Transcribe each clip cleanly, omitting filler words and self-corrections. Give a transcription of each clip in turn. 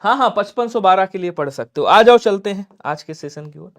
हाँ हाँ 5512 के लिए पढ़ सकते हो। आ जाओ चलते हैं आज के सेशन की ओर।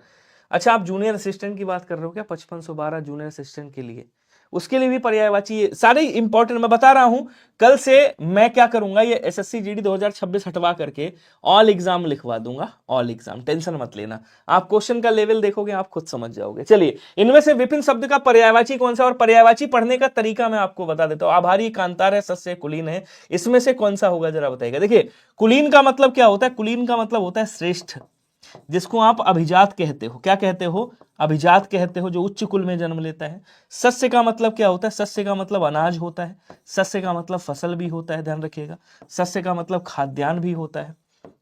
अच्छा आप जूनियर असिस्टेंट की बात कर रहे हो क्या? 5512 जूनियर असिस्टेंट के लिए, उसके लिए भी पर्यायवाची सारे इंपॉर्टेंट मैं बता रहा हूं। कल से मैं क्या करूंगा, ये एसएससी जीडी 2026 हटवा करके ऑल एग्जाम लिखवा दूंगा, ऑल एग्जाम, टेंशन मत लेना। आप क्वेश्चन का लेवल देखोगे आप खुद समझ जाओगे। चलिए इनमें से विपिन शब्द का पर्यायवाची कौन सा, और पर्यायवाची पढ़ने का तरीका मैं आपको बता देता हूं। आभारी, कांतार है, सस्य, कुलीन है, इसमें से कौन सा होगा जरा बताइएगा। देखिए कुलीन का मतलब क्या होता है? कुलीन का मतलब होता है श्रेष्ठ, जिसको आप अभिजात कहते हो। क्या कहते हो? अभिजात कहते हो, जो उच्च कुल में जन्म लेता है। सस्य का मतलब क्या होता है? सस्य का मतलब अनाज होता है। सस्य का मतलब फसल भी होता है, ध्यान रखिएगा। सस्य का मतलब खाद्यान्न भी होता है,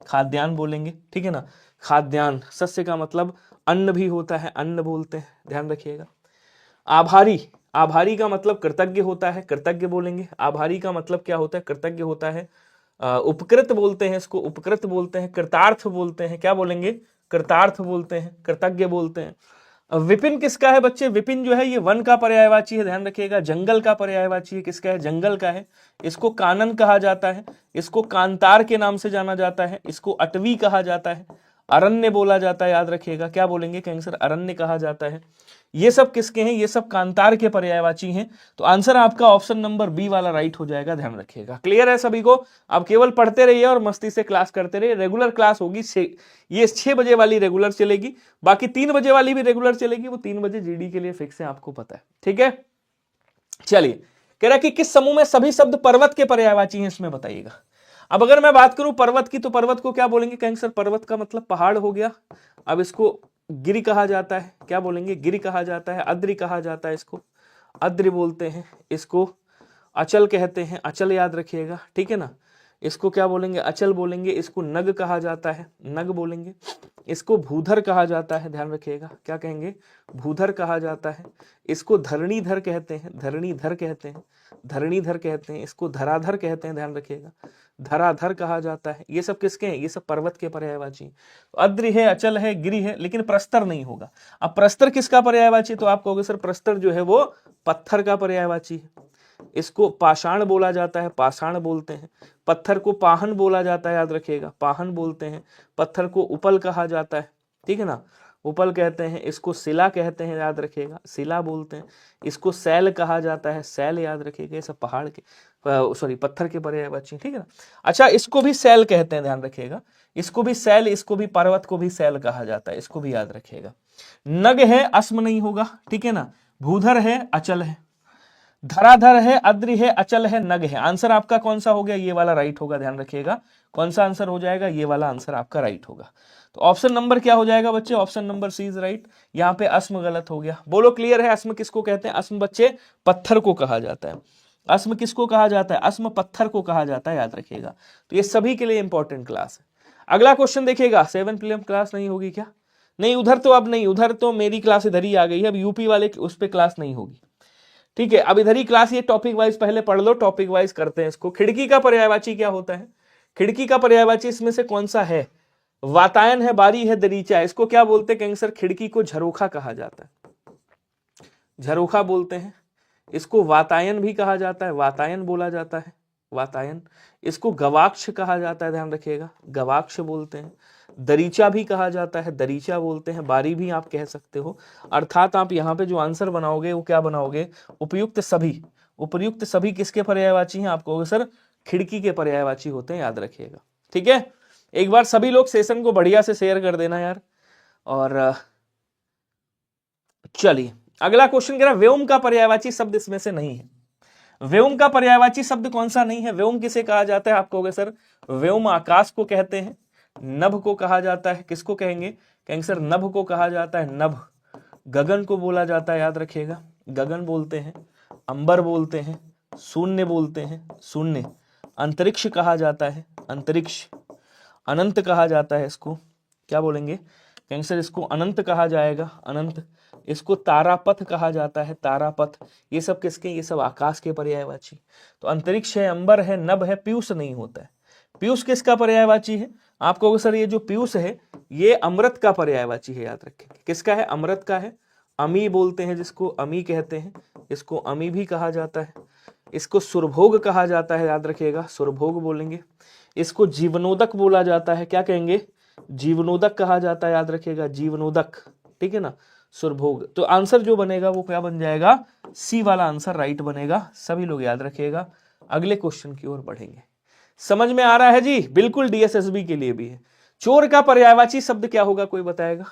खाद्यान्न बोलेंगे, ठीक है ना, खाद्यान्न। सस्य का मतलब अन्न भी होता है, अन्न बोलते हैं, ध्यान रखिएगा। आभारी, आभारी का मतलब कृतज्ञ होता है, कृतज्ञ बोलेंगे। आभारी का मतलब क्या होता है? कृतज्ञ होता है। उपकृत बोलते हैं इसको, उपकृत बोलते हैं। कृतार्थ बोलते हैं, क्या बोलेंगे? कृतार्थ बोलते हैं, कृतज्ञ बोलते हैं। विपिन किसका है बच्चे? विपिन जो है ये वन का पर्यायवाची है, ध्यान रखिएगा। जंगल का पर्यायवाची है, किसका है? जंगल का है। इसको कानन कहा जाता है, इसको कांतार के नाम से जाना जाता है, इसको अटवी कहा जाता है, अरण्य बोला जाता है, याद रखिएगा। क्या बोलेंगे? कहेंगे सर अरण्य कहा जाता है। ये सब किसके हैं? ये सब कांतार के पर्यायवाची हैं। तो आंसर आपका ऑप्शन नंबर बी वाला राइट हो जाएगा, ध्यान रखिएगा। क्लियर है सभी को? आप केवल पढ़ते रहिए और मस्ती से क्लास करते रहिए। रेगुलर क्लास होगी, ये 6 बजे वाली रेगुलर चलेगी, बाकी 3 बजे वाली भी रेगुलर चलेगी। वो 3 बजे जीडी के लिए फिक्स है, आपको पता है, ठीक है। चलिए कह रहा है कि किस समूह में सभी शब्द पर्वत के पर्यायवाची हैं, इसमें बताइएगा। अब अगर मैं बात करूं पर्वत की, तो पर्वत को क्या बोलेंगे? कहेंगे सर पर्वत का मतलब पहाड़ हो गया। अब इसको गिरि कहा जाता है, क्या बोलेंगे? गिरि कहा जाता है। अद्रि कहा जाता है, इसको अद्रि बोलते हैं। इसको अचल कहते हैं, अचल याद रखिएगा, ठीक है ना। इसको क्या बोलेंगे? अचल बोलेंगे। इसको नग कहा जाता है, नग बोलेंगे। इसको भूधर कहा जाता है, ध्यान रखिएगा। क्या कहेंगे? भूधर कहा जाता है। इसको धरणीधर कहते हैं, धरणीधर कहते हैं, धरणीधर कहते हैं। इसको धराधर कहते हैं, ध्यान रखिएगा, धराधर कहा जाता है। ये सब किसके हैं? ये सब पर्वत के पर्यायवाची। तो अद्रि है, अचल है, गिरि है, लेकिन प्रस्तर नहीं होगा। अब प्रस्तर किसका पर्यायवाची? तो आप कहोगे सर प्रस्तर जो है वो पत्थर का पर्यायवाची है। इसको पाषाण बोला जाता है, पाषाण बोलते हैं। पत्थर को पाहन बोला जाता है, याद रखिएगा, पाहन बोलते हैं। पत्थर को उपल कहा जाता है, ठीक है ना, उपल कहते हैं। इसको शिला कहते हैं, याद रखिएगा, शिला बोलते हैं। इसको सैल कहा जाता है, सैल याद रखिएगा। ये सब पहाड़ के सॉरी पत्थर के पर्यायवाची, ठीक है ना। अच्छा इसको भी सैल कहते हैं, ध्यान रखिएगा। इसको भी सैल, इसको भी पर्वत को भी सैल कहा जाता है, इसको भी याद रखिएगा। नग है, अस्म नहीं होगा, ठीक है ना। भूधर है, अचल है। धराधर है, अद्रि है, अचल है, नग है। आंसर आपका कौन सा हो गया? ये वाला राइट होगा, ध्यान रखिएगा। कौन सा आंसर हो जाएगा? ये वाला आंसर आपका राइट होगा। तो ऑप्शन नंबर क्या हो जाएगा बच्चे? Option number C is right. यहाँ पे अस्म गलत हो गया। बोलो क्लियर है? अस्म किसको कहते हैं? अस्म बच्चे पत्थर को कहा जाता है। अस्म किसको कहा जाता है? अस्म पत्थर को कहा जाता है, याद रखिएगा। तो ये सभी के लिए इंपॉर्टेंट क्लास है। अगला क्वेश्चन देखिएगा। 7 PM क्लास नहीं होगी क्या? नहीं उधर तो अब नहीं, उधर तो मेरी क्लास इधर ही आ गई है। अब यूपी वाले उस पर क्लास नहीं होगी, ठीक है। अब इधर ही क्लास, ये टॉपिक वाइज पहले पढ़ लो, टॉपिक वाइज करते हैं इसको। खिड़की का पर्यायवाची क्या होता है? खिड़की का पर्यायवाची इसमें से कौन सा है? वातायन है, बारी है, दरीचा है। इसको क्या बोलते हैं? कहेंगे सर खिड़की को झरोखा कहा जाता है, झरोखा बोलते हैं। इसको वातायन भी कहा जाता है, वातायन बोला जाता है, वातायन। इसको गवाक्ष कहा जाता है, ध्यान रखिएगा, गवाक्ष बोलते हैं। दरीचा भी कहा जाता है, दरीचा बोलते हैं। बारी भी आप कह सकते हो। अर्थात आप यहाँ पे जो आंसर बनाओगे वो क्या बनाओगे? उपयुक्त सभी। उपयुक्त सभी किसके पर्यायवाची हैं? आप कहोगे सर खिड़की के पर्यायवाची होते हैं, याद रखिएगा, ठीक है। एक बार सभी लोग सेशन को बढ़िया से शेयर कर देना यार। और चलिए अगला क्वेश्चन कह रहा है व्योम का पर्यायवाची शब्द इसमें से नहीं है। व्योम का पर्यायवाची शब्द कौन सा नहीं है? व्योम किसे कहा जाता है? आप कहोगे सर व्योम आकाश को कहते हैं, नभ को कहा जाता है। किसको कहेंगे? कहेंगे सर नभ को कहा जाता है, नभ। गगन को बोला जाता है, याद रखिएगा, गगन बोलते हैं। अंबर बोलते हैं, शून्य बोलते हैं, शून्य। अंतरिक्ष कहा जाता है, अंतरिक्ष। अनंत कहा जाता है इसको, क्या बोलेंगे? कहेंगे सर इसको अनंत कहा जाएगा, अनंत। इसको तारापथ कहा जाता है, तारापथ। ये सब किसके? ये सब आकाश के पर्यायवाची। तो अंतरिक्ष है, अंबर है, नभ है, पीयूष नहीं होता है। पीयूष किसका पर्यायवाची है? आप कहोगे सर ये जो पीयूष है ये अमृत का पर्यायवाची है, याद रखेंगे। किसका है? अमृत का है। अमी बोलते हैं जिसको, अमी कहते हैं। इसको अमी भी कहा जाता है। इसको सुरभोग कहा जाता है, याद रखिएगा, सुरभोग बोलेंगे। इसको जीवनोदक बोला जाता है। क्या कहेंगे? जीवनोदक कहा जाता है, याद रखिएगा, जीवनोदक, ठीक है ना। सुरभोग, तो आंसर जो बनेगा वो क्या बन जाएगा? सी वाला आंसर राइट बनेगा। सभी लोग याद रखिएगा। अगले क्वेश्चन की ओर बढ़ेंगे। समझ में आ रहा है जी? बिल्कुल, डीएसएसबी के लिए भी है। चोर का पर्यायवाची शब्द क्या होगा, कोई बताएगा?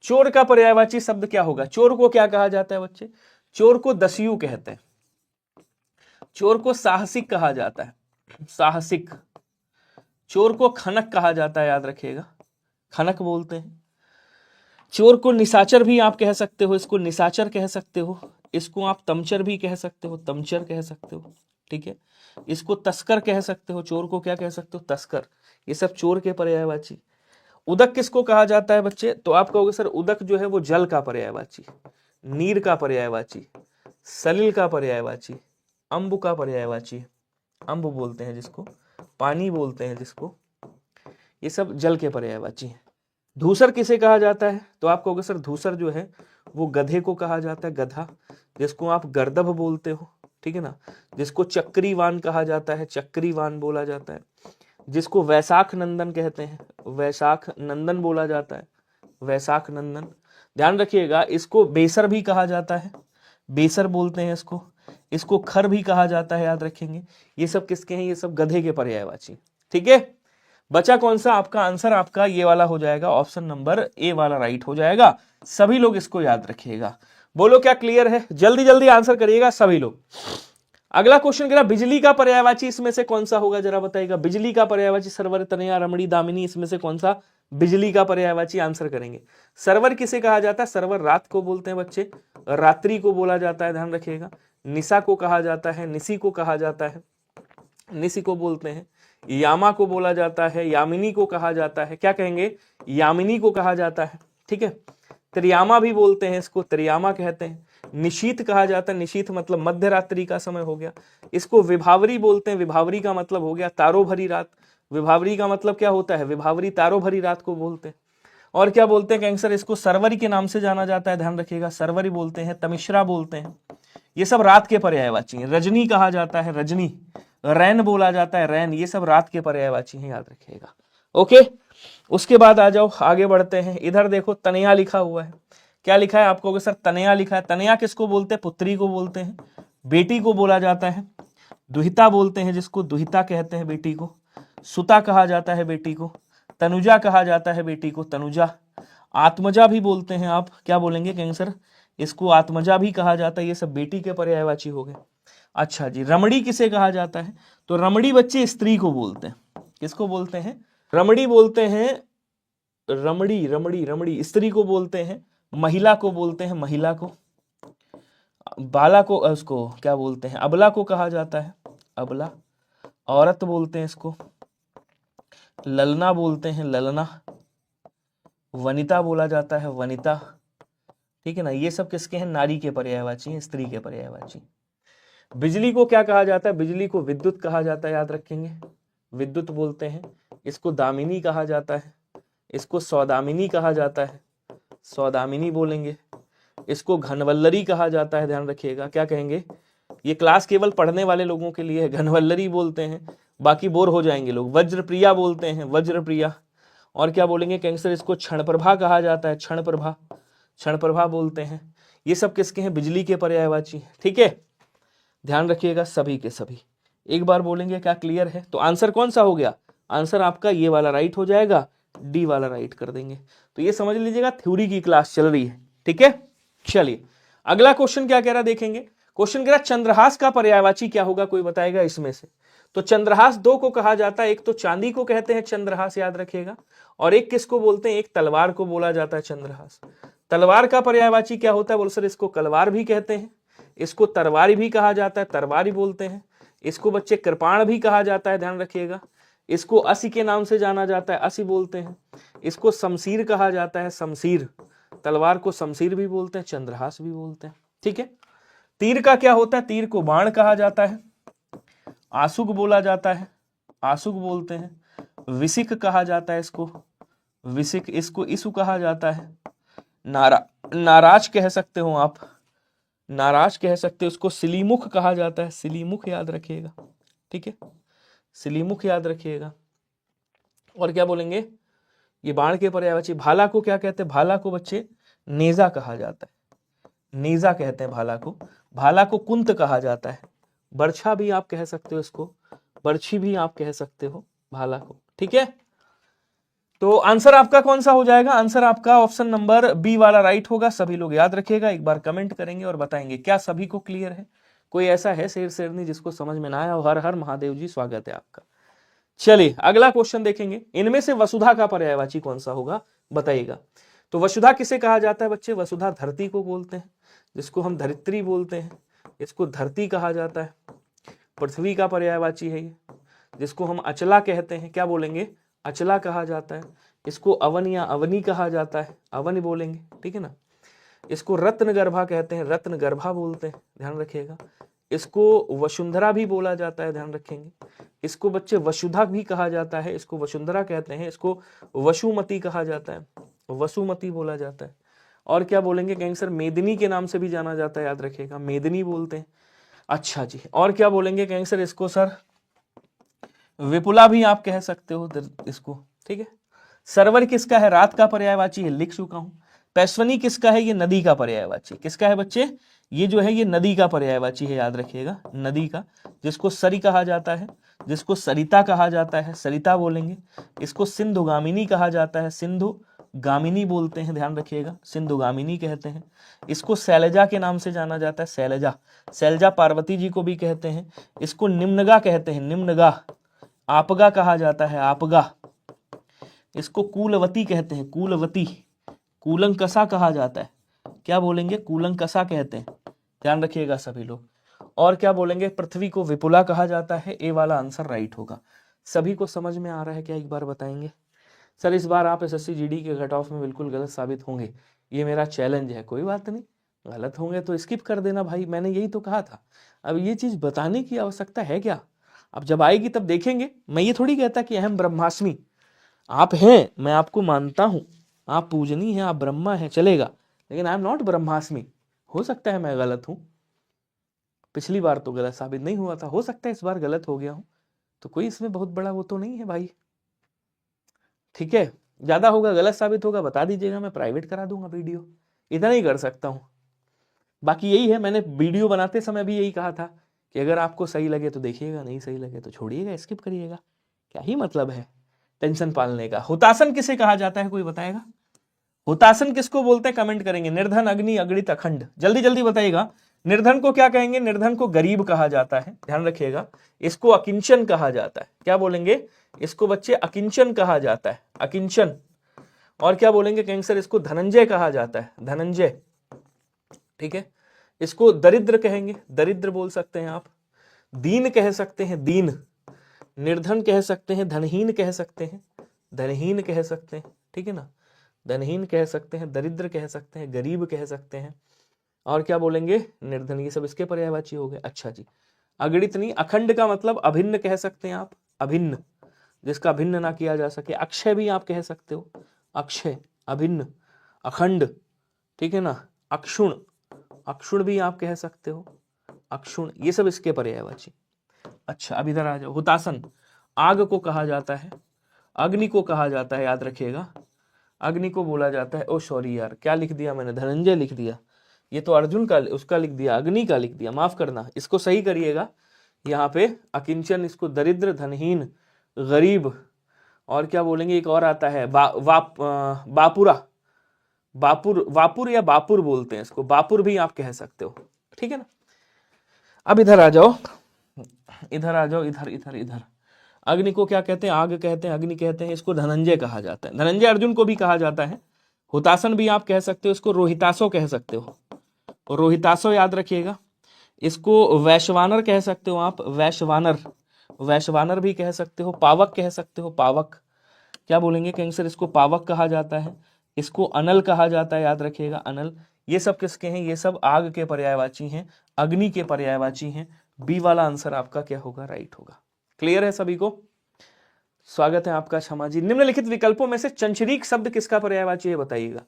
चोर का पर्यायवाची शब्द क्या होगा? चोर को क्या कहा जाता है बच्चे? चोर को दस्यु कहते हैं। चोर को साहसिक कहा जाता है, साहसिक। चोर को खनक कहा जाता है, याद रखिएगा, खनक बोलते हैं। चोर को निशाचर भी आप कह सकते हो, इसको निशाचर कह सकते हो। इसको आप तमचर भी कह सकते हो, तमचर कह सकते हो, ठीक है। इसको तस्कर कह सकते हो। चोर को क्या कह सकते हो? तस्कर। ये सब चोर के पर्यायवाची। उदक किसको कहा जाता है बच्चे? तो आप कहोगे सर उदक जो है वो जल का पर्यायवाची, नीर का पर्यायवाची, सलिल का पर्यायवाची, अम्बु का पर्यायवाची। अम्ब बोलते हैं जिसको, पानी बोलते हैं जिसको, ये सब जल के पर्यायवाची हैं। धूसर किसे कहा जाता है? तो आप कहोगे सर धूसर जो है वो गधे को कहा जाता है, गधा, जिसको आप गर्दभ बोलते हो, ठीक है ना। जिसको चक्रीवान कहा जाता है, चक्रीवान बोला जाता है। जिसको वैशाख नंदन कहते हैं, वैशाख नंदन बोला जाता है, वैशाख नंदन। ध्यान रखिएगा, इसको बेसर भी कहा जाता है, बेसर बोलते हैं इसको। इसको खर भी कहा जाता है, याद रखेंगे। ये सब किसके हैं? ये सब गधे के पर्यायवाची, ठीक है। बचा कौन सा? आपका आंसर आपका ये वाला हो जाएगा, ऑप्शन नंबर ए वाला राइट हो जाएगा। सभी लोग इसको याद रखिएगा। बोलो क्या क्लियर है? जल्दी जल्दी आंसर करिएगा सभी लोग। अगला क्वेश्चन कह रहा बिजली का पर्यायवाची इसमें से कौन सा होगा, जरा बताइएगा। बिजली का पर्यायवाची सरवर, तनया, रमणी, दामिनी, इसमें से कौन सा बिजली का पर्यायवाची? आंसर करेंगे। सरवर किसे कहा जाता है? सरवर रात को बोलते हैं बच्चे, रात्रि को बोला जाता है, ध्यान रखिएगा। निशा को कहा जाता है, निशी को कहा जाता है, निशी को बोलते हैं। यामा को बोला जाता है, यामिनी को कहा जाता है। क्या कहेंगे? यामिनी को कहा जाता है, ठीक है। त्रियामा भी बोलते हैं इसको, त्रियामा कहते हैं। निशीथ कहा जाता है, निशीथ मतलब मध्य रात्रि का समय हो गया। इसको विभावरी बोलते हैं, विभावरी का मतलब हो गया तारो भरी रात। विभावरी का मतलब क्या होता है? विभावरी तारो भरी रात को बोलते हैं। और क्या बोलते हैं कैंसर? इसको सरवरी के नाम से जाना जाता है, ध्यान रखिएगा। सरवरी बोलते हैं, तमिश्रा बोलते हैं। ये सब रात के पर्यायवाची हैं। रजनी कहा जाता है, रजनी। रैन बोला जाता है, रैन। ये सब रात के पर्यायवाची हैं, याद रखिएगा। ओके, उसके बाद आ जाओ, आगे बढ़ते हैं। इधर देखो तनया लिखा हुआ है। क्या लिखा है? आपको सर तनया लिखा है। तनया किसको बोलते हैं? पुत्री को बोलते हैं, बेटी को बोला जाता है। दुहिता बोलते हैं जिसको, दुहिता कहते हैं बेटी को। सुता कहा जाता है बेटी को। तनुजा कहा जाता है बेटी को, तनुजा। आत्मजा भी बोलते हैं आप, क्या बोलेंगे कैंसर? इसको आत्मजा भी कहा जाता है। ये सब बेटी के पर्यायवाची हो गए। अच्छा जी, रमणी किसे कहा जाता है? तो रमणी बच्चे स्त्री को बोलते हैं। किसको बोलते हैं? रमणी बोलते हैं, रमणी, रमणी, रमणी स्त्री को बोलते हैं। महिला को बोलते हैं, महिला को। बाला को, उसको क्या बोलते हैं? अबला को कहा जाता है, अबला। औरत बोलते हैं इसको। ललना बोलते हैं, ललना। वनिता बोला जाता है, वनिता, ठीक है ना। ये सब किसके हैं? नारी के पर्यायवाची हैं, स्त्री के पर्यायवाची। बिजली को क्या कहा जाता है? बिजली को विद्युत कहा जाता है, याद रखेंगे। विद्युत बोलते हैं। इसको दामिनी कहा जाता है, इसको सौदामिनी कहा जाता है, सौदामिनी बोलेंगे। इसको घनवल्लरी कहा जाता है, ध्यान रखिएगा। क्या कहेंगे? ये क्लास केवल पढ़ने वाले लोगों के लिए है। घनवल्लरी बोलते हैं, बाकी बोर हो जाएंगे लोग। वज्रप्रिया बोलते हैं, वज्रप्रिया। और क्या बोलेंगे कैंसर? इसको क्षणप्रभा कहा जाता है, क्षणप्रभा, क्षणप्रभा बोलते हैं। ये सब किसके हैं? बिजली के पर्यायवाची, ठीक है। ध्यान रखिएगा सभी के सभी। एक बार बोलेंगे क्या क्लियर है? तो आंसर कौन सा हो गया? आंसर आपका ये वाला राइट हो जाएगा, डी वाला राइट कर देंगे। तो ये समझ लीजिएगा थ्योरी की क्लास चल रही है, ठीक है। चलिए अगला क्वेश्चन क्या कह रहा देखेंगे। क्वेश्चन कह रहा चंद्रहास का पर्यायवाची क्या होगा, कोई बताएगा इसमें से? तो चंद्रहास दो को कहा जाता है। एक तो चांदी को कहते हैं चंद्रहास, याद रखिएगा। और एक किसको बोलते हैं? एक तलवार को बोला जाता है चंद्रहास। तलवार का पर्यायवाची क्या होता है? बोल सर इसको कलवार भी कहते हैं, इसको तरवारी भी कहा जाता है, तरवारी बोलते हैं। इसको बच्चे कृपाण भी कहा जाता है, ध्यान रखिएगा। इसको असी के नाम से जाना जाता है, असी बोलते हैं। इसको शमशीर कहा जाता है, शमशीर। तलवार को शमशीर भी बोलते हैं, चंद्रहास भी बोलते हैं, ठीक है। तीर का क्या होता है? तीर को बाण कहा जाता है, आशुक बोला जाता है, आशुक बोलते हैं। विसिक कहा जाता है इसको, विसिक। इसको इसु कहा जाता है। नाराज कह सकते हो आप, नाराज कह सकते हो। उसको सिलीमुख कहा जाता है, सिलीमुख याद रखिएगा, ठीक है। सिलीमुख याद रखिएगा। और क्या बोलेंगे, ये बाण के पर्यायवाची। भाला को क्या कहते हैं, भाला को बच्चे नेजा कहा जाता है, नेजा कहते हैं भाला को। भाला को कुंत कहा जाता है, बर्छा भी आप कह सकते हो इसको, बर्छी भी आप कह सकते हो भाला को। ठीक है, तो आंसर आपका कौन सा हो जाएगा, आंसर आपका ऑप्शन नंबर बी वाला राइट होगा। सभी लोग याद रखिएगा, एक बार कमेंट करेंगे और बताएंगे क्या सभी को क्लियर है। कोई ऐसा है शेर शेरनी जिसको समझ में ना आया हो? हर हर महादेव जी, स्वागत है आपका। चलिए अगला क्वेश्चन देखेंगे, इनमें से वसुधा का पर्यायवाची कौन सा होगा, बताइएगा। तो वसुधा किसे कहा जाता है बच्चे, वसुधा धरती को बोलते हैं, जिसको हम धरित्री बोलते हैं, इसको धरती कहा जाता है। पृथ्वी का पर्यायवाची है ये, जिसको हम अचला कहते हैं, क्या बोलेंगे, अचला कहा जाता है। इसको अवन या अवनी कहा जाता है, अवन बोलेंगे, ठीक है ना। इसको रत्न गर्भा कहते हैं, रत्न गर्भा बोलते हैं, ध्यान रखिएगा। इसको वसुंधरा भी बोला जाता है, ध्यान रखेंगे। इसको बच्चे वसुधा भी कहा जाता है, इसको वसुंधरा कहते हैं। इसको वसुमती कहा जाता है, वसुमती बोला जाता है। और क्या बोलेंगे, कहेंगे सर मेदिनी के नाम से भी जाना जाता है, याद रखिएगा, मेदिनी बोलते हैं। अच्छा जी, और क्या बोलेंगे, कहेंगे सर इसको सर विपुला भी आप कह सकते हो इसको, ठीक है। सरवर किसका है, रात का पर्यायवाची है, लिख चुका हूं। पैश्वनी किसका है, ये नदी का पर्यायवाची। किसका है बच्चे, ये जो है ये नदी का पर्यायवाची है, याद रखिएगा, नदी का, जिसको सरी कहा जाता है, जिसको सरिता कहा जाता है, सरिता बोलेंगे। इसको सिंधुगामिनी कहा जाता है, सिंधुगामिनी बोलते हैं, ध्यान रखिएगा, सिंधुगामिनी कहते हैं। इसको शैलजा के नाम से जाना जाता है, शैलजा, शैलजा पार्वती जी को भी कहते हैं। इसको निम्नगा कहते हैं, निम्नगा, आपगा कहा जाता है, आपगा। इसको कूलवती कहते हैं, कूलवती, कूलंकसा कहा जाता है, क्या बोलेंगे, कूलंकसा कहते हैं, ध्यान रखिएगा सभी लोग। और क्या बोलेंगे, पृथ्वी को विपुला कहा जाता है। ए वाला आंसर राइट होगा। सभी को समझ में आ रहा है क्या, एक बार बताएंगे। सर इस बार आप एसएससी जीडी के कट ऑफ में बिल्कुल गलत साबित होंगे, ये मेरा चैलेंज है। कोई बात नहीं, गलत होंगे तो स्किप कर देना भाई, मैंने यही तो कहा था। अब ये चीज बताने की आवश्यकता है क्या, अब जब आएगी तब देखेंगे। मैं ये थोड़ी कहता कि अहम ब्रह्मास्मि, आप हैं, मैं आपको मानता हूं, आप पूजनीय हैं, आप ब्रह्मा हैं, चलेगा, लेकिन आई एम नॉट ब्रह्मास्मि। हो सकता है मैं गलत हूं, पिछली बार तो गलत साबित नहीं हुआ था, हो सकता है इस बार गलत हो गया हूं, तो कोई इसमें बहुत बड़ा वो तो नहीं है भाई, ठीक है। ज्यादा होगा, गलत साबित होगा, बता दीजिएगा, मैं प्राइवेट करा दूंगा वीडियो, इतना ही कर सकता हूं। बाकी यही है, मैंने वीडियो बनाते समय भी यही कहा था कि अगर आपको सही लगे तो देखिएगा, नहीं सही लगे तो छोड़िएगा, स्किप करिएगा, क्या ही मतलब है टेंशन पालने का। हुतासन किसे कहा जाता है, कोई बताएगा, हुतासन किसको बोलते हैं, कमेंट करेंगे। निर्धन, अग्नि, अगणित, अखंड, जल्दी जल्दी बताइएगा। निर्धन को क्या कहेंगे, निर्धन को गरीब कहा जाता है, ध्यान रखिएगा। इसको अकिंचन कहा जाता है, क्या बोलेंगे, इसको बच्चे अकिंचन कहा जाता है, अकिंचन। और क्या बोलेंगे, कहेंगे सर इसको धनंजय कहा जाता है, धनंजय, ठीक है। इसको दरिद्र कहेंगे, दरिद्र बोल सकते हैं आप। दीन कह सकते हैं, दीन। निर्धन कह सकते हैं, धनहीन कह सकते हैं, धनहीन कह सकते हैं, ठीक है ना, धनहीन कह सकते हैं, दरिद्र कह सकते हैं, गरीब कह सकते हैं। और क्या बोलेंगे, निर्धन, ये सब इसके पर्यायवाची हो गए। अच्छा जी, अगणित नहीं, अखंड का मतलब अभिन्न कह सकते हैं आप, अभिन्न, जिसका भिन्न ना किया जा सके। अक्षय भी आप कह सकते हो, अक्षय, अभिन्न, अखंड, ठीक है ना। अक्षुण, अक्षुण भी आप कह सकते हो, अक्षुण, ये सब इसके पर्यायवाची। अच्छा अब इधर आ जाओ, हुतासन, आग को कहा जाता है, अग्नि को कहा जाता है, याद रखिएगा, अग्नि को बोला जाता है। ओ सॉरी यार, क्या लिख दिया मैंने, धनंजय लिख दिया, ये तो अर्जुन का, उसका लिख दिया, अग्नि का लिख दिया, माफ करना, इसको सही करिएगा। यहाँ पे अकिंचन, इसको दरिद्र, धनहीन, गरीब, और क्या बोलेंगे, एक और आता है बापुरा, बापुर, वापुर या बापुर बोलते हैं इसको, बापुर भी आप कह सकते हो, ठीक है ना। अब इधर आ जाओ, इधर आ जाओ, इधर इधर इधर। अग्नि को क्या कहते हैं, आग कहते हैं, अग्नि कहते हैं। इसको धनंजय कहा जाता है, धनंजय अर्जुन को भी कहा जाता है। हुतासन भी आप कह सकते हो, इसको रोहितासो कह सकते हो, रोहितासो याद रखिएगा। इसको वैश्वानर कह सकते हो आप, वैश्वानर, वैश्वानर भी कह सकते हो। पावक कह सकते हो, पावक, क्या बोलेंगे, कहेंगे सर इसको पावक कहा जाता है। इसको अनल कहा जाता है, याद रखिएगा, अनल। ये सब किसके हैं, ये सब आग के पर्यायवाची हैं, अग्नि के पर्यायवाची हैं। बी वाला आंसर आपका क्या होगा, राइट होगा। क्लियर है सभी को, स्वागत है आपका क्षमा जी। निम्नलिखित विकल्पों में से चंचरीक शब्द किसका पर्यायवाची है, बताइएगा।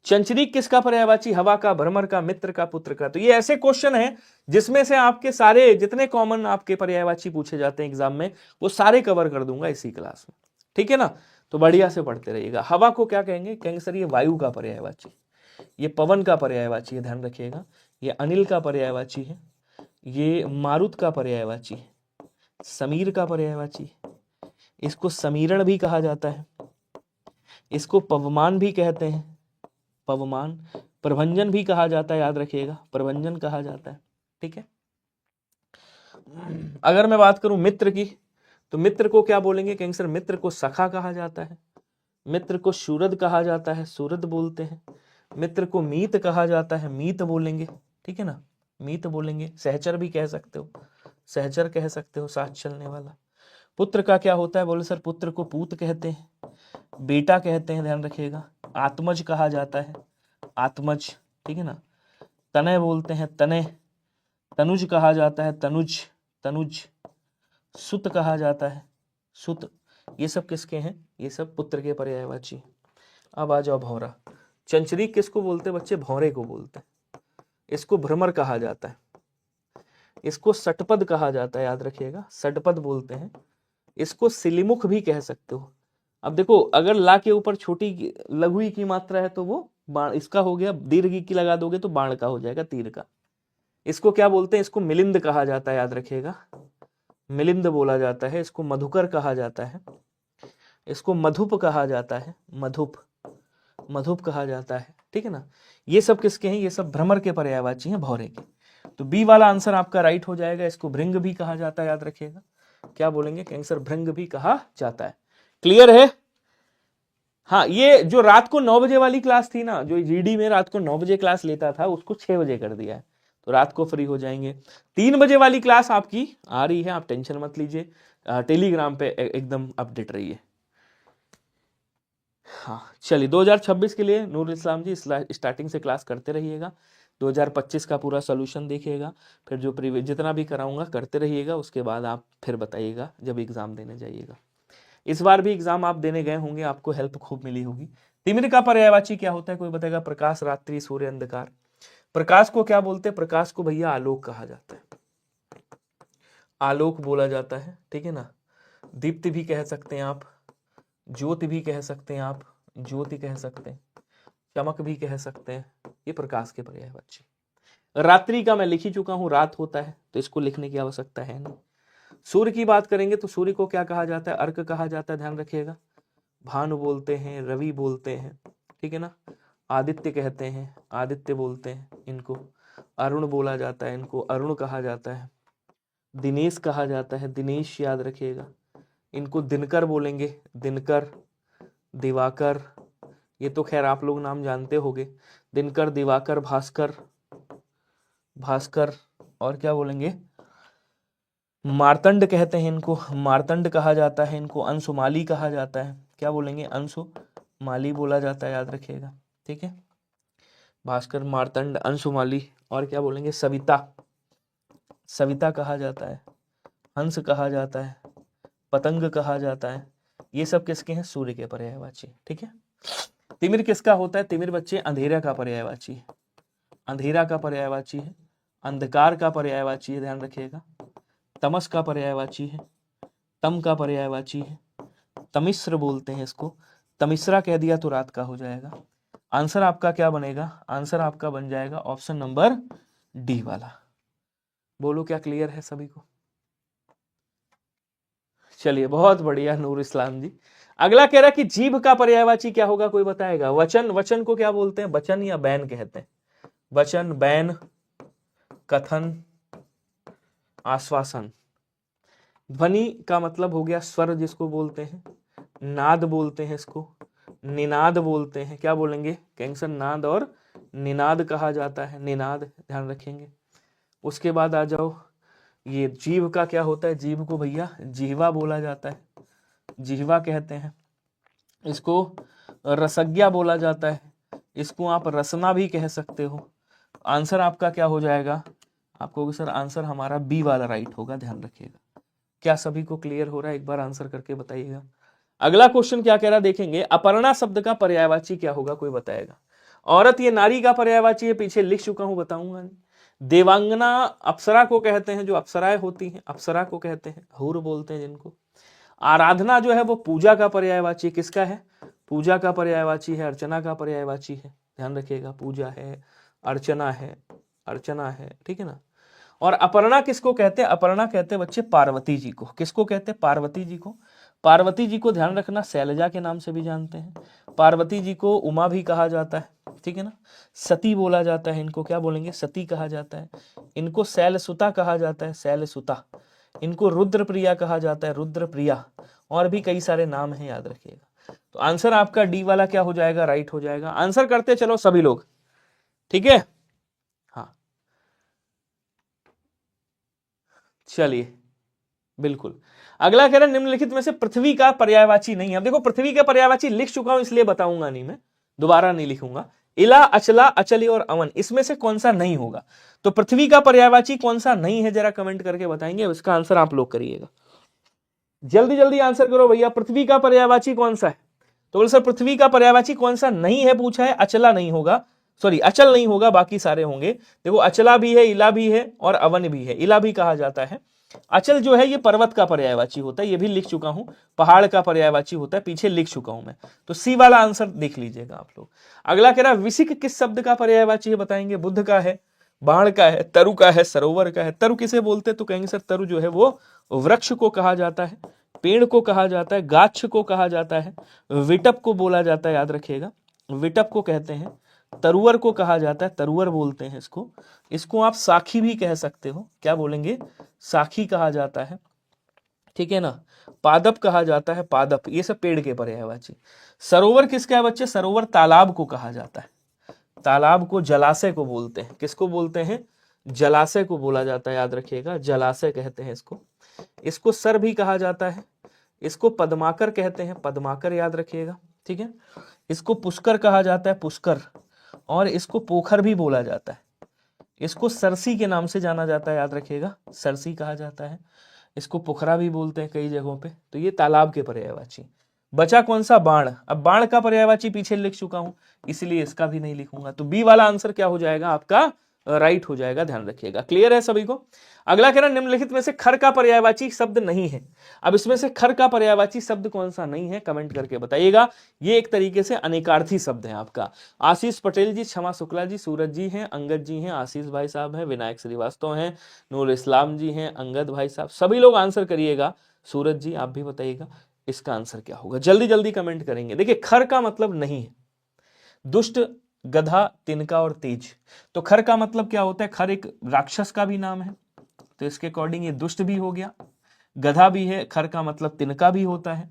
चंचरीक किसका पर्यायवाची, हवा का, भ्रमर का, मित्र का, पुत्र का। तो ये ऐसे क्वेश्चन है जिसमें से आपके सारे जितने कॉमन आपके पर्यायवाची पूछे जाते हैं एग्जाम में, वो सारे कवर कर दूंगा इसी क्लास में, ठीक है ना। तो बढ़िया से पढ़ते रहिएगा। हवा को क्या कहेंगे, कहेंगे सर ये वायु का पर्यायवाची, ये पवन का पर्यायवाची है, ध्यान रखिएगा। ये अनिल का पर्यायवाची है, ये मारुत का पर्यायवाची है, समीर का पर्यायवाची है, इसको समीरण भी कहा जाता है, इसको पवमान भी कहते हैं, पवमान, प्रभंजन भी कहा जाता है, याद रखिएगा, प्रभंजन कहा जाता है। ठीक है। अगर मैं बात करूं मित्र की, तो मित्र को क्या बोलेंगे, कहेंगे सर मित्र को सखा कहा जाता है, मित्र को शूरद कहा जाता है, सूरद बोलते हैं, मित्र को मीत कहा जाता है, मीत बोलेंगे। ठीक है ना, मीत बोलेंगे। सहचर भी कह सकते हो, सहचर कह सकते हो, साथ चलने वाला। पुत्र का क्या होता है, बोले सर पुत्र को पूत कहते हैं, बेटा कहते हैं, ध्यान रखिएगा। आत्मज कहा जाता है, आत्मज। ठीक है ना। तनय बोलते हैं, तनय। तनुज कहा जाता है, तनुज, तनुज। सुत कहा जाता है, सुत। ये सब किसके हैं, ये सब पुत्र के पर्यायवाची। अब आ जाओ भौरा। चंचरी किसको बोलते हैं बच्चे, भौरे को बोलते हैं। इसको भ्रमर कहा जाता है, इसको सटपद कहा जाता है, याद रखिएगा, सटपद बोलते हैं। इसको सिलिमुख भी कह सकते हो। अब देखो, अगर ला के ऊपर छोटी लघु ई की मात्रा है तो वो बाण, इसका हो गया। दीर्घ ई की लगा दोगे तो बाण का हो जाएगा, तीर का। इसको क्या बोलते हैं, इसको मिलिंद कहा जाता है, याद रखिएगा, मिलिंद बोला जाता है। इसको मधुकर कहा जाता है, इसको मधुप कहा जाता है, मधुप, मधुप कहा जाता है। ठीक है ना। ये सब किसके हैं, ये सब भ्रमर के पर्यायवाची हैं, भौरे के। तो बी वाला आंसर आपका राइट हो जाएगा। इसको भृंग भी कहा जाता है, याद रखिएगा। क्या बोलेंगे, कैंसर भृंग भी कहा जाता है। क्लियर है। हाँ, ये जो रात को 9 बजे वाली क्लास थी ना, जो जीडी में रात को 9 बजे क्लास लेता था, उसको 6 बजे कर दिया है, तो रात को फ्री हो जाएंगे। 3 बजे वाली क्लास आपकी आ रही है, आप टेंशन मत लीजिए। टेलीग्राम पे एकदम अपडेट रहिए। हाँ चलिए, 2026 के लिए नूर इस्लाम जी स्टार्टिंग से क्लास करते रहिएगा। 2025 का पूरा सोल्यूशन देखिएगा, फिर जो प्रीवियस जितना भी कराऊंगा करते रहिएगा। उसके बाद आप फिर बताइएगा जब एग्जाम देने जाइएगा। इस बार भी एग्जाम आप देने गए होंगे, आपको हेल्प खूब मिली होगी। तिमिर का पर्यायवाची क्या होता है, कोई बताएगा। प्रकाश, रात्रि, सूर्य, अंधकार। प्रकाश को क्या बोलते हैं, प्रकाश को भैया आलोक कहा जाता है, आलोक बोला जाता है। ठीक है ना। दीप्ति भी कह सकते हैं आप, ज्योति भी कह सकते हैं आप, ज्योति कह सकते हैं, चमक भी कह सकते हैं। ये प्रकाश के पर्यायवाची। रात्रि का मैं लिख ही चुका हूं, रात होता है, तो इसको लिखने की आवश्यकता है नहीं। सूर्य की बात करेंगे तो सूर्य को क्या कहा जाता है, अर्क कहा जाता है, ध्यान रखिएगा। भानु बोलते हैं, रवि बोलते हैं। ठीक है ना। आदित्य कहते हैं, आदित्य बोलते हैं इनको। अरुण बोला जाता है, इनको अरुण कहा जाता है। दिनेश कहा जाता है, दिनेश, याद रखिएगा। इनको दिनकर बोलेंगे, दिनकर, दिवाकर। ये तो खैर आप लोग नाम जानते होंगे, दिनकर, दिवाकर, भास्कर, भास्कर। और क्या बोलेंगे, मार्तंड कहते हैं इनको, मार्तंड कहा जाता है इनको। अंशुमाली कहा जाता है, क्या बोलेंगे, अंशुमाली बोला जाता है, याद रखिएगा। ठीक है। भास्कर, मार्तंड, अंशुमाली। और क्या बोलेंगे, सविता, सविता कहा जाता है, हंस कहा जाता है, पतंग कहा जाता है। ये सब किसके हैं, सूर्य के पर्यायवाची। ठीक है। तिमिर किसका होता है, तिमिर बच्चे अंधेरा का पर्यायवाची है, अंधेरा का पर्यायवाची है। अंधकार का पर्यायवाची है, ध्यान रखिएगा। तमस का पर्यायवाची है, तम का पर्यायवाची है। तमिश्र बोलते हैं इसको, तमिश्रा कह दिया तो रात का हो जाएगा। आंसर आपका क्या बनेगा, आंसर आपका बन जाएगा ऑप्शन नंबर डी वाला। बोलो क्या क्लियर है सभी को। चलिए बहुत बढ़िया नूर इस्लाम जी। अगला कह रहा कि जीभ का पर्यायवाची क्या होगा, कोई बताएगा। वचन, वचन को क्या बोलते हैं, वचन या बैन कहते हैं। वचन, बैन, कथन, आश्वासन। ध्वनि का मतलब हो गया स्वर जिसको बोलते हैं, नाद बोलते हैं इसको, निनाद बोलते हैं। क्या बोलेंगे, कैंसर, नाद और निनाद कहा जाता है, निनाद, ध्यान रखेंगे। उसके बाद आ जाओ, ये जीव का क्या होता है, जीव को भैया जिह्वा बोला जाता है, जिह्वा कहते हैं। इसको रसज्ञा बोला जाता है, इसको आप रसना भी कह सकते हो। आंसर आपका क्या हो जाएगा, आपको सर आंसर हमारा बी वाला राइट होगा, ध्यान रखिएगा। क्या सभी को क्लियर हो रहा है, एक बार आंसर करके बताइएगा। अगला क्वेश्चन क्या कह रहा देखेंगे, अपर्णा शब्द का पर्यायवाची क्या होगा, कोई बताएगा। औरत ये नारी का पर्यायवाची है, पीछे लिख चुका हूं, बताऊंगा। देवांगना अप्सरा को कहते हैं, जो अप्सराएं होती हैं, अप्सरा को कहते हैं, हूर बोलते हैं जिनको। आराधना जो है वो पूजा का पर्यायवाची, किसका है? पूजा का पर्यायवाची है, अर्चना का पर्यायवाची है, ध्यान रखिएगा। पूजा है, अर्चना है, अर्चना है, ठीक है ना। और अपर्णा किसको कहते हैं? अपर्णा कहते हैं बच्चे पार्वती जी को। किसको कहते हैं? पार्वती जी को। पार्वती जी को ध्यान रखना शैलजा के नाम से भी जानते हैं, पार्वती जी को उमा भी कहा जाता है, ठीक है ना। सती बोला जाता है इनको, क्या बोलेंगे? सती कहा जाता है। इनको शैलसुता कहा जाता है, शैलसुता। इनको रुद्रप्रिया कहा जाता है, रुद्रप्रिया। और भी कई सारे नाम हैं, याद रखिएगा। तो आंसर आपका डी वाला क्या हो जाएगा? राइट हो जाएगा। आंसर करते चलो सभी लोग, ठीक है। हाँ चलिए, बिल्कुल। अगला कह रहा है निम्नलिखित में से पृथ्वी का पर्यायवाची नहीं है। अब देखो पृथ्वी का पर्यायवाची लिख चुका हूं, इसलिए बताऊंगा नहीं, मैं दोबारा नहीं लिखूंगा। इला, अचला, अचली और अवन, इसमें से कौन सा नहीं होगा? तो पृथ्वी का पर्यायवाची कौन सा नहीं है, जरा कमेंट करके बताएंगे। इसका आंसर आप लोग करिएगा, जल्दी जल्दी आंसर करो भैया। पृथ्वी का पर्यायवाची कौन सा है? तो बोले सर पृथ्वी का पर्यायवाची कौन सा नहीं है पूछा है। अचला नहीं होगा, सॉरी अचल नहीं होगा, बाकी सारे होंगे। देखो अचला भी है, इला भी है और अवन भी है। इला भी कहा जाता है। अचल जो है ये पर्वत का पर्यायवाची होता है, ये भी लिख चुका हूं। पहाड़ का पर्यायवाची होता है, पीछे लिख चुका हूं मैं। तो सी वाला आंसर देख लीजिएगा आप लोग। अगला कह रहा है विसिक किस शब्द का पर्यायवाची है, बताएंगे। बुद्ध का है, बाण का है, तरु का है, सरोवर का है। तरु किसे बोलते हैं? तो कहेंगे सर तरु जो है वो वृक्ष को कहा जाता है, पेड़ को कहा जाता है, गाछ को कहा जाता है, विटप को बोला जाता है, याद रखिएगा। विटप को कहते हैं, तरुवर को कहा जाता है, तरुवर बोलते हैं इसको। इसको आप साखी भी कह सकते हो, क्या बोलेंगे? साखी कहा जाता है, ठीक है ना। पादप कहा जाता है, पादप। ये सब पेड़ के पर्यायवाची। सरोवर किसका है बच्चे? सरोवर तालाब को कहा जाता है। तालाब को जलाशय को बोलते हैं। किसको बोलते हैं? जलाशय को बोला जाता है, याद रखिएगा। जलाशय कहते हैं इसको। इसको सर भी कहा जाता है। इसको पद्माकर कहते हैं, पद्माकर, याद रखिएगा, ठीक है। इसको पुष्कर कहा जाता है, पुष्कर। और इसको पोखर भी बोला जाता है। इसको सरसी के नाम से जाना जाता है, याद रखिएगा, सरसी कहा जाता है। इसको पोखरा भी बोलते हैं कई जगहों पे। तो ये तालाब के पर्यायवाची। बचा कौन सा? बाण। अब बाण का पर्यायवाची पीछे लिख चुका हूं, इसलिए इसका भी नहीं लिखूंगा। तो बी वाला आंसर क्या हो जाएगा आपका? राइट हो जाएगा, ध्यान रखिएगा। क्लियर है सभी को? अगला कह रहा निम्नलिखित में से खर का पर्यायवाची शब्द नहीं है। अब इसमें से खर का पर्यायवाची शब्द कौन सा नहीं है, कमेंट करके बताइएगा। ये एक तरीके से अनेकार्थी शब्द है आपका। आशीष पटेल जी, क्षमा शुक्ला जी, सूरज जी हैं, अंगद जी हैं, आशीष भाई साहब हैं, विनायक श्रीवास्तव हैं, नूर इस्लाम जी हैं, अंगद भाई साहब, सभी लोग आंसर करिएगा। सूरज जी आप भी बताइएगा इसका आंसर क्या होगा, जल्दी जल्दी कमेंट करेंगे। देखिए खर का मतलब नहीं है। दुष्ट, गधा, तिनका और तेज। तो खर का मतलब क्या होता है? खर एक राक्षस का भी नाम है, तो इसके अकॉर्डिंग ये दुष्ट भी हो गया। गधा भी है, खर का मतलब तिनका भी होता है।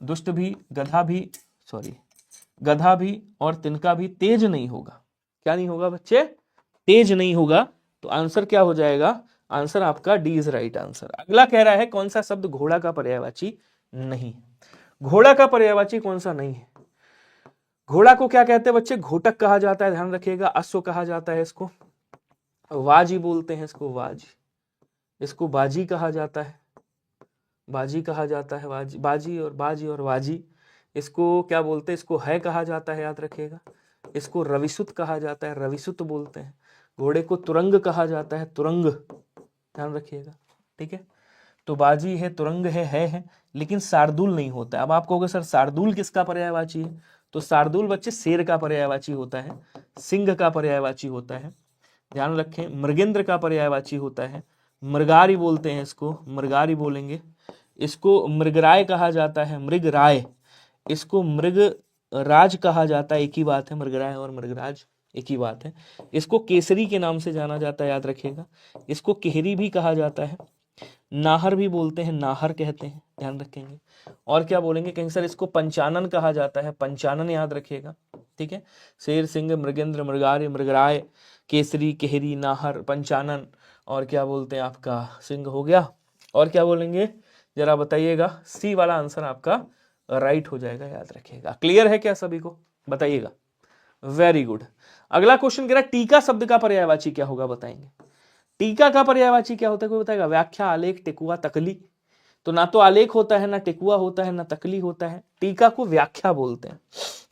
दुष्ट भी, गधा भी, सॉरी गधा भी और तिनका भी। तेज नहीं होगा। क्या नहीं होगा बच्चे? तेज नहीं होगा। तो आंसर क्या हो जाएगा? आंसर आपका डी इज राइट आंसर। अगला कह रहा है कौन सा शब्द घोड़ा का पर्यायवाची नहीं है? घोड़ा का पर्यायवाची कौन सा नहीं है? घोड़ा को क्या कहते हैं बच्चे? घोटक कहा जाता है, ध्यान रखिएगा। अश्व कहा जाता है इसको। वाजी बोलते हैं इसको, वाज। इसको बाजी कहा जाता है, बाजी कहा जाता है, बाजी, बाजी और बाजी और वाजी। इसको क्या बोलते हैं? इसको है कहा जाता है, याद रखिएगा। इसको रविसुत कहा जाता है, रविसुत बोलते हैं। घोड़े को तुरंग कहा जाता है, तुरंग, ध्यान रखिएगा, ठीक है। तो बाजी है, तुरंग है, लेकिन शार्दूल नहीं होता है। अब आप कहोगे सर शार्दूल किसका पर्यायवाची है? तो शार्दूल बच्चे शेर का पर्यायवाची होता है, सिंह का पर्यायवाची होता है, ध्यान रखें। मृगेंद्र का पर्यायवाची होता है, मृगारी बोलते हैं इसको, मृगारी बोलेंगे। इसको मृगराय कहा जाता है, मृगराय। इसको मृग राज कहा जाता है, एक ही बात है, मृगराय और मृगराज एक ही बात है। इसको केसरी के नाम से जाना जाता है, याद रखिएगा। इसको केहरी भी कहा जाता है, नाहर भी बोलते हैं, नाहर कहते हैं, ध्यान रखेंगे। और क्या बोलेंगे? कहीं सर इसको पंचानन कहा जाता है, पंचानन, याद रखिएगा, ठीक है। शेर, सिंह, मृगेंद्र, मृगारी, मृगराय, केसरी, केहरी, नाहर, पंचानन और क्या बोलते हैं आपका सिंह हो गया। और क्या बोलेंगे जरा बताइएगा। सी वाला आंसर आपका राइट हो जाएगा, याद रखिएगा। क्लियर है क्या सभी को? बताइएगा। Very good. अगला क्वेश्चन कह रहा है टीका शब्द का पर्यायवाची क्या होगा, बताएंगे। टीका का पर्यायवाची क्या होता है, कोई बताएगा? व्याख्या, आलेख, टिकुआ, तकली। तो ना तो आलेख होता है, ना टिकुआ होता है, ना तकली होता है। टीका को व्याख्या बोलते हैं।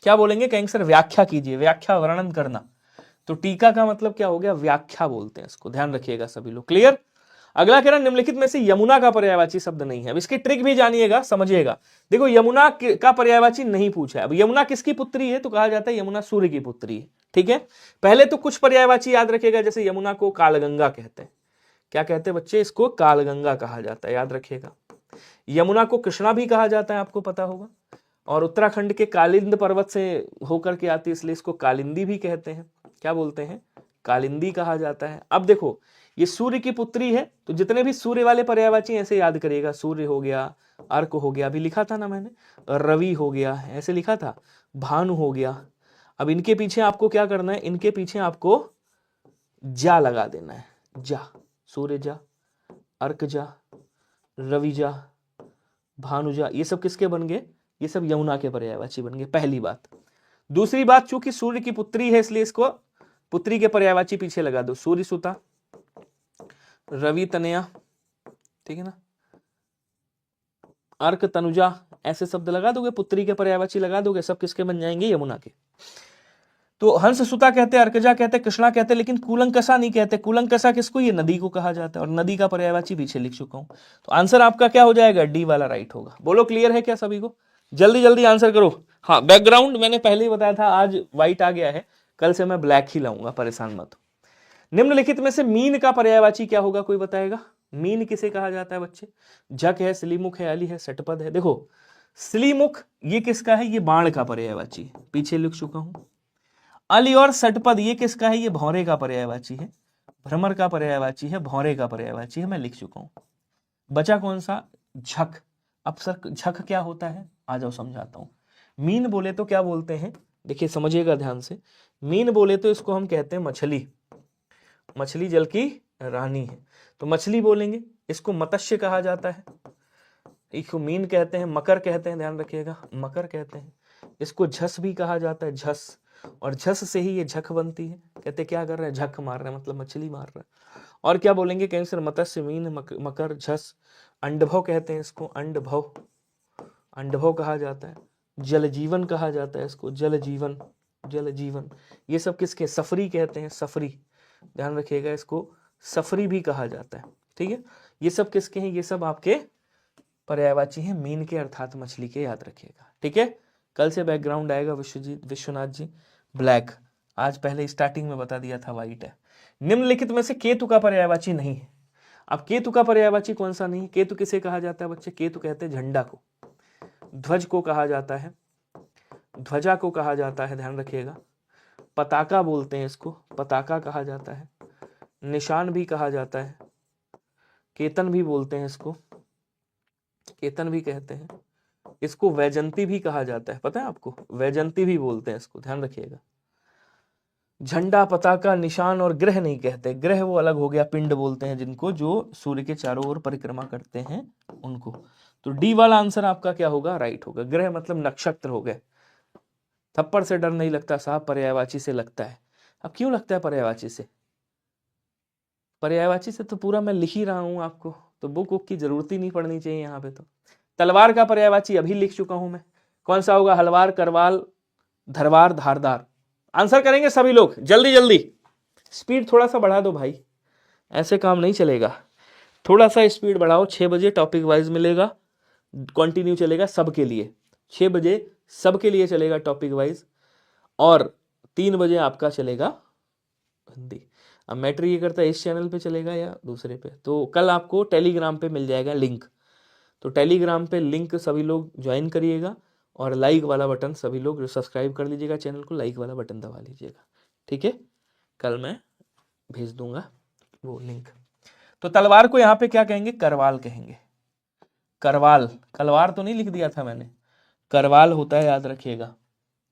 क्या बोलेंगे? कहेंगे सर व्याख्या कीजिए, व्याख्या, वर्णन करना। तो टीका का मतलब क्या हो गया? व्याख्या बोलते हैं इसको, ध्यान रखिएगा सभी लोग। क्लियर? अगला कह रहा निम्नलिखित में से यमुना का पर्यायवाची शब्द नहीं है। अब इसकी ट्रिक भी जानिएगा, समझिएगा। देखो यमुना का पर्यायवाची नहीं पूछा है। अब यमुना किसकी पुत्री है? तो कहा जाता है यमुना सूर्य की पुत्री है। ठीक है, पहले तो कुछ पर्यायवाची याद रखिएगा, जैसे यमुना को कालगंगा कहते हैं। क्या कहते हैं बच्चे? इसको कालगंगा कहा जाता है, याद रखिएगा। यमुना को कृष्णा भी कहा जाता है, आपको पता होगा। और उत्तराखंड के कालिंद पर्वत से होकर के आती है, इसलिए इसको कालिंदी भी कहते हैं। क्या बोलते हैं? कालिंदी कहा जाता है। अब देखो ये सूर्य की पुत्री है, तो जितने भी सूर्य वाले पर्यायवाची ऐसे याद करिएगा। सूर्य हो गया, अर्क हो गया, अभी लिखा था ना मैंने, रवि हो गया, ऐसे लिखा था, भानु हो गया। अब इनके पीछे आपको क्या करना है? इनके पीछे आपको जा लगा देना है। जा, सूर्य जा, अर्क जा, रवि जा, भानु जा, ये सब किसके बन गए? ये सब यमुना के पर्यायवाची बन गए, पहली बात। दूसरी बात, चूंकि सूर्य की पुत्री है इसलिए इसको पुत्री के पर्यायवाची पीछे लगा दो। सूर्य सुता, रवि तनया, ठीक है ना, अर्क तनुजा, ऐसे शब्द लगा दोगे, पुत्री के पर्यायवाची लगा दोगे, सब किसके बन जाएंगे? यमुना के। तो हंस सुता कहते हैं, अर्कजा कहते हैं, कृष्णा कहते हैं, लेकिन कूलंकसा नहीं कहते। कूलंकसा किसको? ये नदी को कहा जाता है, और नदी का पर्यायवाची पीछे लिख चुका हूं। तो आंसर आपका क्या हो जाएगा? डी वाला राइट होगा। बोलो क्लियर है क्या सभी को? जल्दी जल्दी आंसर करो। हाँ, बैकग्राउंड मैंने पहले ही बताया था, आज व्हाइट आ गया है, कल से मैं ब्लैक ही लाऊंगा, परेशान मत हो। निम्नलिखित में से मीन का पर्यायवाची क्या होगा? कोई बताएगा? मीन किसे कहा जाता है बच्चे? झक है, श्लीमुख है, अली है, षटपद है। देखो श्लीमुख ये किसका है? ये बाण का पर्यायवाची, पीछे लिख चुका हूं। अली और षटपद ये किसका है? ये भौरे का पर्यायवाची है, भ्रमर का पर्यायवाची है, भौरे का पर्यायवाची है, मैं लिख चुका हूं। बचा कौन सा? झक। अब सर झक क्या होता है? आ जाओ समझाता हूं। मीन बोले तो क्या बोलते हैं? देखिए समझिएगा ध्यान से। मीन बोले तो इसको हम कहते हैं मछली। मछली जल की रानी है, तो मछली बोलेंगे। इसको मत्स्य कहा जाता है, इसको मीन कहते हैं, मकर कहते हैं, ध्यान रखिएगा, मकर कहते हैं। इसको झस भी कहा जाता है, झस, और झस से ही ये झक बनती है। कहते क्या कर रहे हैं? झक मार रहे हैं, मतलब मछली मार रहे हैं। और क्या बोलेंगे? कैंसर, मत्स्य, मीन, मकर, झस। अंडभव कहते हैं इसको, अंडभव, अंडभव कहा जाता है। जल जीवन कहा जाता है इसको, जल जीवन, जल जीवन। ये सब किसके? सफरी कहते हैं, सफरी, ध्यान रखिएगा, इसको सफरी भी कहा जाता है। ठीक है, ये सब किसके हैं? ये सब आपके पर्यायवाची हैं, मीन के अर्थात मछली के, याद रखिएगा। ठीक है, कल से बैकग्राउंड आएगा विश्वनाथ जी ब्लैक, आज पहले स्टार्टिंग में बता दिया था व्हाइट है। निम्नलिखित में से केतु का पर्यायवाची नहीं है। अब केतु का पर्यायवाची कौन सा नहीं? केतु किसे कहा जाता है बच्चे? केतु कहते हैं झंडा को, ध्वज को कहा जाता है, ध्वजा को कहा जाता है, ध्यान रखिएगा। पताका बोलते हैं इसको, पताका कहा जाता है, निशान भी कहा जाता है, केतन भी बोलते हैं इसको, केतन भी कहते हैं इसको, वैजंती भी कहा जाता है, पता है आपको? वैजंती भी बोलते हैं इसको, ध्यान रखिएगा। झंडा, पताका, निशान और ग्रह नहीं कहते। ग्रह वो अलग हो गया, पिंड बोलते हैं जिनको, जो सूर्य के चारों ओर परिक्रमा करते हैं उनको। तो डी वाला आंसर आपका क्या होगा? राइट होगा। ग्रह मतलब नक्षत्र हो गए। थप्पड़ से डर नहीं लगता साहब, पर्यायवाची से लगता है। अब क्यों लगता है पर्यायवाची से? पर्यायवाची से तो पूरा मैं लिख ही रहा हूं आपको, तो बुक की जरूरत ही नहीं पड़नी चाहिए यहाँ पे। तो तलवार का पर्यायवाची अभी लिख चुका हूं मैं, कौन सा होगा? हलवार, करवाल, धरवार, धारदार। आंसर करेंगे सभी लोग, जल्दी जल्दी। स्पीड थोड़ा सा बढ़ा दो भाई, ऐसे काम नहीं चलेगा, थोड़ा सा स्पीड बढ़ाओ। 6 बजे टॉपिक वाइज मिलेगा, कंटिन्यू चलेगा सबके लिए। 6 बजे सबके लिए चलेगा टॉपिक वाइज, और 3 बजे आपका चलेगा हिंदी। अब मैटर ये करता है इस चैनल पे चलेगा या दूसरे पे, तो कल आपको टेलीग्राम पे मिल जाएगा लिंक। तो टेलीग्राम पे लिंक सभी लोग ज्वाइन करिएगा, और लाइक वाला बटन सभी लोग सब्सक्राइब कर लीजिएगा चैनल को, लाइक वाला बटन दबा लीजिएगा। ठीक है, कल मैं भेज दूंगा वो लिंक। तो तलवार को यहाँ पे क्या कहेंगे? करवाल कहेंगे। करवाल, कलवार तो नहीं लिख दिया था मैंने, करवाल होता है, याद रखिएगा।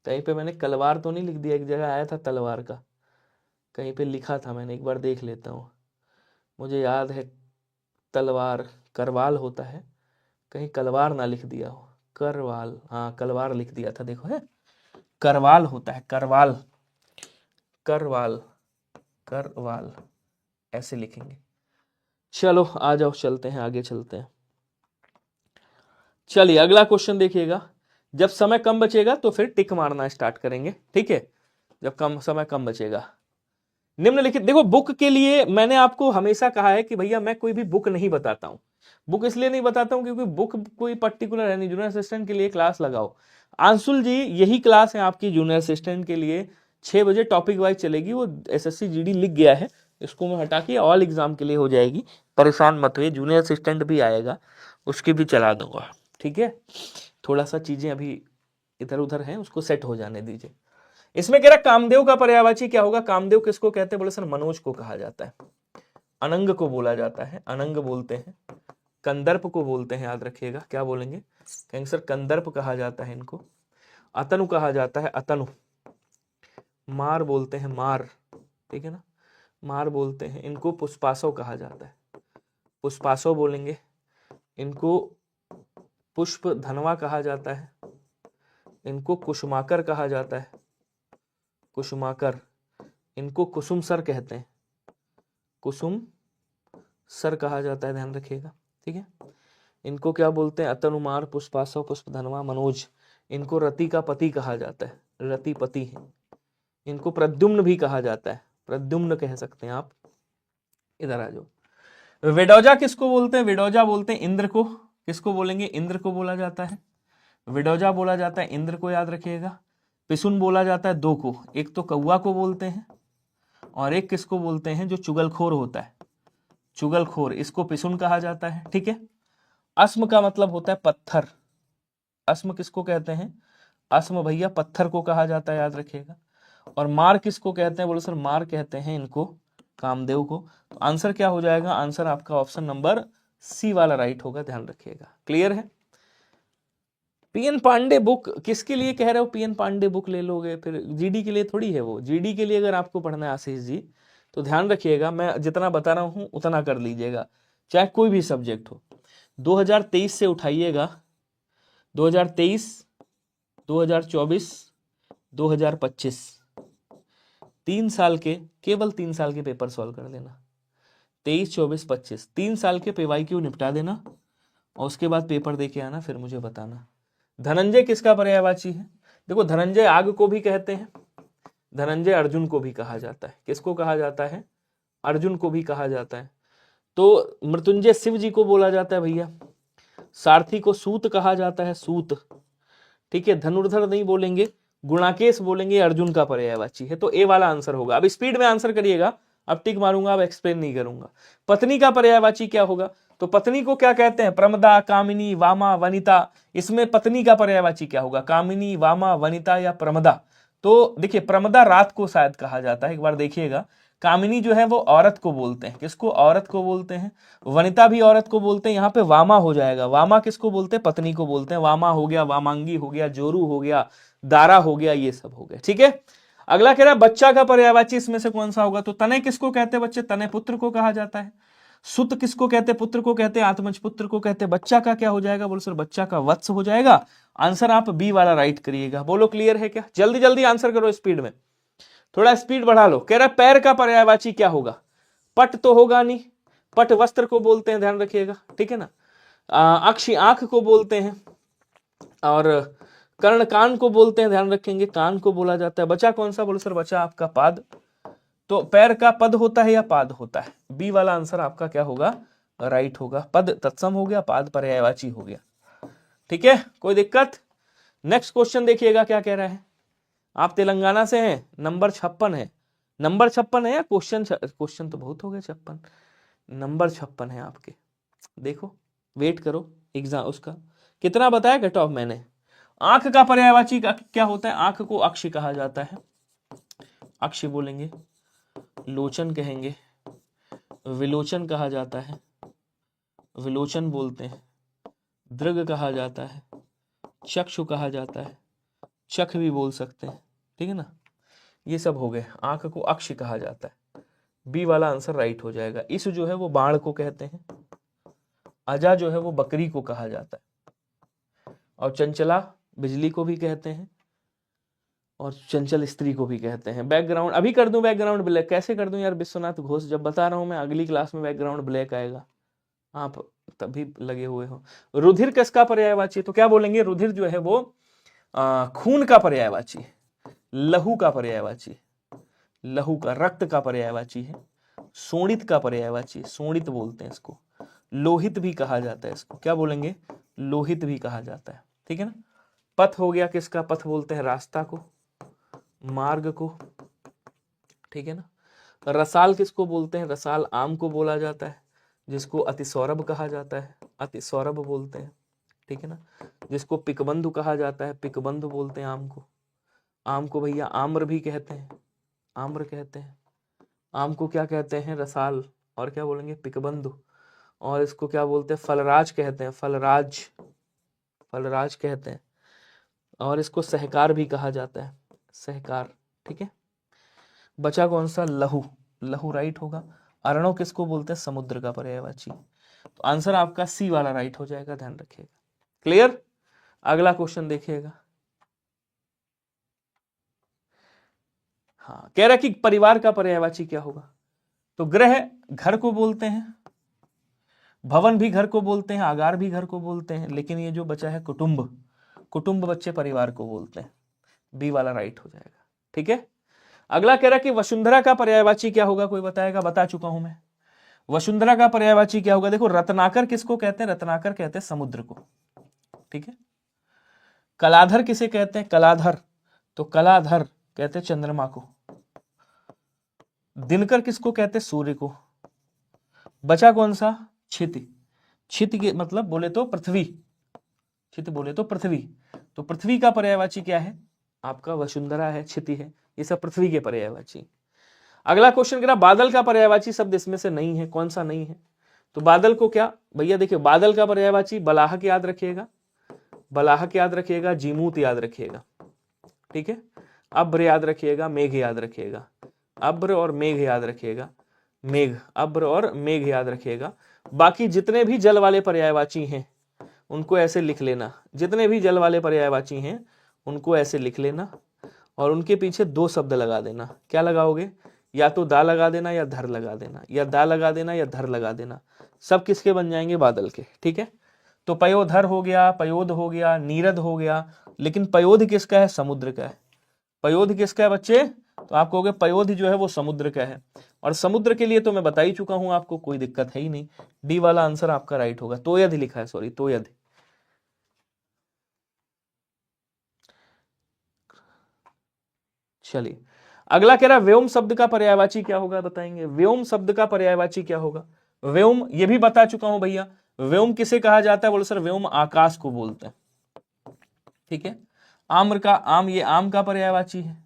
कहीं पे मैंने कलवार तो नहीं लिख दिया, एक जगह आया था तलवार का, कहीं पे लिखा था मैंने, एक बार देख लेता हूँ, मुझे याद है तलवार, करवाल होता है, कहीं कलवार ना लिख दिया हो। करवाल, हाँ कलवार लिख दिया था, देखो है, करवाल होता है, करवाल, करवाल, करवाल, ऐसे लिखेंगे। चलो आ जाओ, चलते हैं आगे, चलते हैं। चलिए अगला क्वेश्चन देखिएगा। जब समय कम बचेगा तो फिर टिक मारना स्टार्ट करेंगे, ठीक है? जब समय कम बचेगा, निम्नलिखित, देखो बुक के लिए मैंने आपको हमेशा कहा है कि भैया मैं कोई भी बुक नहीं बताता हूं। बुक इसलिए नहीं बताता हूं क्योंकि बुक कोई पर्टिकुलर है नहीं। जूनियर असिस्टेंट के लिए क्लास लगाओ। अंशुल जी यही क्लास है आपकी जूनियर असिस्टेंट के लिए, 6 बजे टॉपिक वाइज चलेगी। वो एसएससी जीडी लिख गया है, इसको मैं हटा के ऑल एग्जाम के लिए हो जाएगी, परेशान मत हुए। जूनियर असिस्टेंट भी आएगा, उसकी भी चला दूंगा, ठीक है। थोड़ा सा चीजें अभी इधर उधर हैं, उसको सेट हो जाने दीजिए। इसमें कह रहा कामदेव का पर्यायवाची क्या होगा? कामदेव किसको कहते हैं? बोले सर मनोज को कहा जाता है, अनंग को बोला जाता है, अनंग बोलते हैं, कंदर्प को बोलते हैं, याद रखिएगा। क्या बोलेंगे? कहेंगे सर कंदर्प कहा जाता है इनको, अतनु कहा जाता है, अतनु, मार बोलते हैं, मार, ठीक है ना, मार बोलते हैं इनको, पुष्पासव कहा जाता है, पुष्पासव बोलेंगे इनको, पुष्प धनवा कहा जाता है इनको, कुसुमाकर कहा जाता है, कुसुमाकर, इनको कुसुम सर कहते हैं, कुसुम सर कहा जाता है, ध्यान रखिएगा, ठीक है। इनको क्या बोलते हैं? अतनुमार, पुष्पासव, पुष्पधनवा, मनोज, इनको रति का पति कहा जाता है, रति पति है। इनको प्रद्युम्न भी कहा जाता है, प्रद्युम्न कह सकते हैं आप। इधर आ जाओ। विडोजा किसको बोलते हैं? विडोजा बोलते हैं इंद्र को। किसको बोलेंगे? इंद्र को बोला जाता है, विडोजा बोला जाता है इंद्र को, याद रखिएगा। पिसुन बोला जाता है दो को, एक तो कौवा को बोलते हैं और एक किसको बोलते हैं? जो चुगलखोर होता है, चुगलखोर, इसको पिसुन कहा जाता है, ठीक है। अस्म का मतलब होता है पत्थर, अस्म किसको कहते हैं? अस्म भैया पत्थर को कहा जाता है, याद रखिएगा। और मार किसको कहते हैं? बोलो सर मार कहते हैं इनको, कामदेव को। तो आंसर क्या हो जाएगा? आंसर आपका ऑप्शन नंबर सी वाला राइट होगा, ध्यान रखिएगा। क्लियर है? पीएन पांडे बुक किसके लिए कह रहे हो? पीएन पांडे बुक ले लोगे फिर? जीडी के लिए थोड़ी है वो। जीडी के लिए अगर आपको पढ़ना है आशीष जी, तो ध्यान रखिएगा, मैं जितना बता रहा हूं उतना कर लीजिएगा, चाहे कोई भी सब्जेक्ट हो। 2023 से उठाइएगा, 2023, 2024, 2025, 3 साल के, केवल 3 साल के पेपर सॉल्व कर देना। 23, 24, 25, 3 साल के PYQ निपटा देना और उसके बाद पेपर दे के आना, फिर मुझे बताना। धनंजय किसका पर्यायवाची है? देखो धनंजय आग को भी कहते हैं, धनंजय अर्जुन को भी कहा जाता है। किसको कहा जाता है? अर्जुन को भी कहा जाता है। तो मृत्युंजय शिव जी को बोला जाता है भैया। सारथी को सूत कहा जाता है, सूत, ठीक है। धनुर्धर नहीं बोलेंगे, गुणाकेश बोलेंगे, अर्जुन का पर्यायवाची है। तो ए वाला आंसर होगा। अब स्पीड में आंसर करिएगा, अब टिक मारूंगा, अब एक्सप्लेन नहीं करूंगा। पत्नी का पर्यायवाची क्या होगा? तो पत्नी को क्या कहते हैं? प्रमदा, कामिनी, वामा, वनिता। इसमें पत्नी का पर्यायवाची क्या होगा? कामिनी, वामा, वनिता या प्रमदा? तो देखिए प्रमदा रात को शायद कहा जाता है, एक बार देखिएगा। कामिनी जो है वो औरत को बोलते हैं, किसको? औरत को बोलते हैं। वनिता भी औरत को बोलते हैं, यहाँ पे वामा हो जाएगा। वामा किसको बोलते हैं? पत्नी को बोलते हैं। वामा हो गया, वामांगी हो गया, जोरू हो गया, दारा हो गया, ये सब हो गया, ठीक है। अगला कह रहा है बच्चा का पर्यायवाची इसमें से कौन सा होगा? तो तनय किसको कहते हैं बच्चे? तनय पुत्र को कहा जाता है। सुत किसको कहते हैं? पुत्र को कहते हैं। आत्मज पुत्र को कहते हैं। बच्चा का क्या हो जाएगा? बोलो सर बच्चा का वत्स हो जाएगा। आंसर आप बी वाला राइट करिएगा। बोलो क्लियर है क्या? जल्दी जल्दी आंसर करो, स्पीड में, थोड़ा स्पीड बढ़ा लो। कह रहा है पैर का पर्यायवाची क्या होगा? पट तो होगा नहीं, पट वस्त्र को बोलते हैं, ध्यान रखिएगा, ठीक है ना। अक्षी आंख को बोलते हैं और कर्ण कान को बोलते हैं, ध्यान रखेंगे, कान को बोला जाता है। बचा कौन सा? बोलो सर बचा आपका पाद। तो पैर का पद होता है या पाद होता है? बी वाला आंसर आपका क्या होगा? राइट होगा। पद तत्सम हो गया, पाद पर्यायवाची हो गया, ठीक है। कोई दिक्कत? नेक्स्ट क्वेश्चन देखिएगा क्या कह रहा है। आप तेलंगाना से हैं, नंबर 56 है। नंबर 56 है या क्वेश्चन? क्वेश्चन तो बहुत हो गए, 56, नंबर 56 है आपके। देखो वेट करो एग्जाम उसका। कितना बताया कट ऑफ मैंने? आंख का पर्यायवाची क्या होता है? आंख को अक्ष कहा जाता है, अक्ष बोलेंगे। लोचन कहेंगे, विलोचन कहा जाता है, विलोचन बोलते हैं। दृग कहा जाता है, चक्षु कहा जाता है, चख भी बोल सकते हैं, ठीक है ना। ये सब हो गए। आंख को अक्ष कहा जाता है, बी वाला आंसर राइट हो जाएगा। इस जो है वो बाण को कहते हैं, अजा जो है वो बकरी को कहा जाता है, और चंचला बिजली को भी कहते हैं, और चंचल स्त्री को भी कहते हैं। बैकग्राउंड अभी कर दूं, बैकग्राउंड ब्लैक कैसे कर दूं यार विश्वनाथ घोष? जब बता रहा हूं मैं, अगली क्लास में बैकग्राउंड ब्लैक आएगा, आप तभी लगे हुए हो। रुधिर किसका पर्यायवाची? तो क्या बोलेंगे? रुधिर जो है वो खून का पर्यायवाची, लहू का पर्यायवाची, लहू का, रक्त का पर्यायवाची है। शोणित का पर्यायवाची, शोणित बोलते हैं इसको। लोहित भी कहा जाता है इसको, क्या बोलेंगे, लोहित भी कहा जाता है, ठीक है ना। पथ हो गया किसका, पथ बोलते हैं रास्ता को, मार्ग को, ठीक है ना। रसाल किसको बोलते हैं, रसाल आम को बोला जाता है, जिसको अतिसौरभ कहा जाता है, अतिसौरभ बोलते हैं, ठीक है ना। जिसको पिकबंधु कहा जाता है, पिकबंधु बोलते हैं आम को। आम को भैया आम्र भी कहते हैं, आम्र कहते हैं। आम को क्या कहते हैं, रसाल, और क्या बोलेंगे, पिकबंधु। और इसको क्या बोलते हैं, फलराज कहते हैं, फलराज, फलराज कहते हैं। और इसको सहकार भी कहा जाता है, सहकार, ठीक है। बचा कौन सा, लहू, लहू राइट होगा। अर्णव किसको बोलते हैं, समुद्र का पर्यायवाची। तो आंसर आपका सी वाला राइट हो जाएगा, ध्यान रखिएगा। क्लियर। अगला क्वेश्चन देखिएगा। हाँ, कह रहा कि परिवार का पर्यायवाची क्या होगा। तो गृह घर को बोलते हैं, भवन भी घर को बोलते हैं, आगार भी घर को बोलते हैं, लेकिन ये जो बचा है कुटुंब, कुटुंब बच्चे परिवार को बोलते हैं। बी वाला राइट हो जाएगा, ठीक है। अगला कह रहा कि वसुंधरा का पर्यायवाची क्या होगा, कोई बताएगा, बता चुका हूं मैं। वसुंधरा का पर्यायवाची क्या होगा, देखो रत्नाकर किसको कहते हैं, रत्नाकर कहते हैं समुद्र को, ठीक है। कलाधर किसे कहते हैं, कलाधर, तो कलाधर कहते हैं चंद्रमा को। दिनकर किसको कहते हैं, सूर्य को। बचा कौन सा, क्षिति, क्षिति के मतलब बोले तो पृथ्वी, क्षिति बोले तो पृथ्वी। तो पृथ्वी का पर्यायवाची क्या है, आपका वसुंधरा है, क्षिति है, ये सब पृथ्वी के पर्यायवाची। अगला क्वेश्चन कह बादल का पर्यायवाची शब्द इसमें से नहीं है, कौन सा नहीं है। तो बादल को क्या भैया, देखिए बादल का पर्यायवाची बलाहक याद रखिएगा, बलाहक याद रखिएगा, जीमूत याद रखिएगा, ठीक है। अब्र याद रखिएगा, मेघ याद रखिएगा, अब्र और मेघ याद रखिएगा, मेघ, अब्र और मेघ याद रखिएगा। बाकी जितने भी जल वाले पर्यायवाची हैं उनको ऐसे लिख लेना, जितने भी जल वाले पर्यायवाची हैं उनको ऐसे लिख लेना, और उनके पीछे दो शब्द लगा देना। क्या लगाओगे, या तो दा लगा देना या धर लगा देना, या दा लगा देना या धर लगा देना। सब किसके बन जाएंगे, बादल के, ठीक है। तो पयोधर हो गया, पयोध हो गया, नीरद हो गया, लेकिन पयोध किसका है, समुद्र का है। पयोध किसका है बच्चे, तो आप कहोगे पयोध जो है वो समुद्र का है, और समुद्र के लिए तो मैं बता ही चुका हूं आपको, कोई दिक्कत है ही नहीं। डी वाला आंसर आपका राइट होगा, तोयध लिखा है, सॉरी तोयध। चलिए अगला कह रहा व्योम शब्द का पर्यायवाची क्या होगा, बताएंगे। व्योम शब्द का पर्यायवाची क्या होगा, व्योम ये भी बता चुका हूं भैया। व्योम किसे कहा जाता है, बोलो सर व्योम आकाश को बोलते हैं, ठीक है। आम्र का, आम, ये आम का पर्यायवाची है।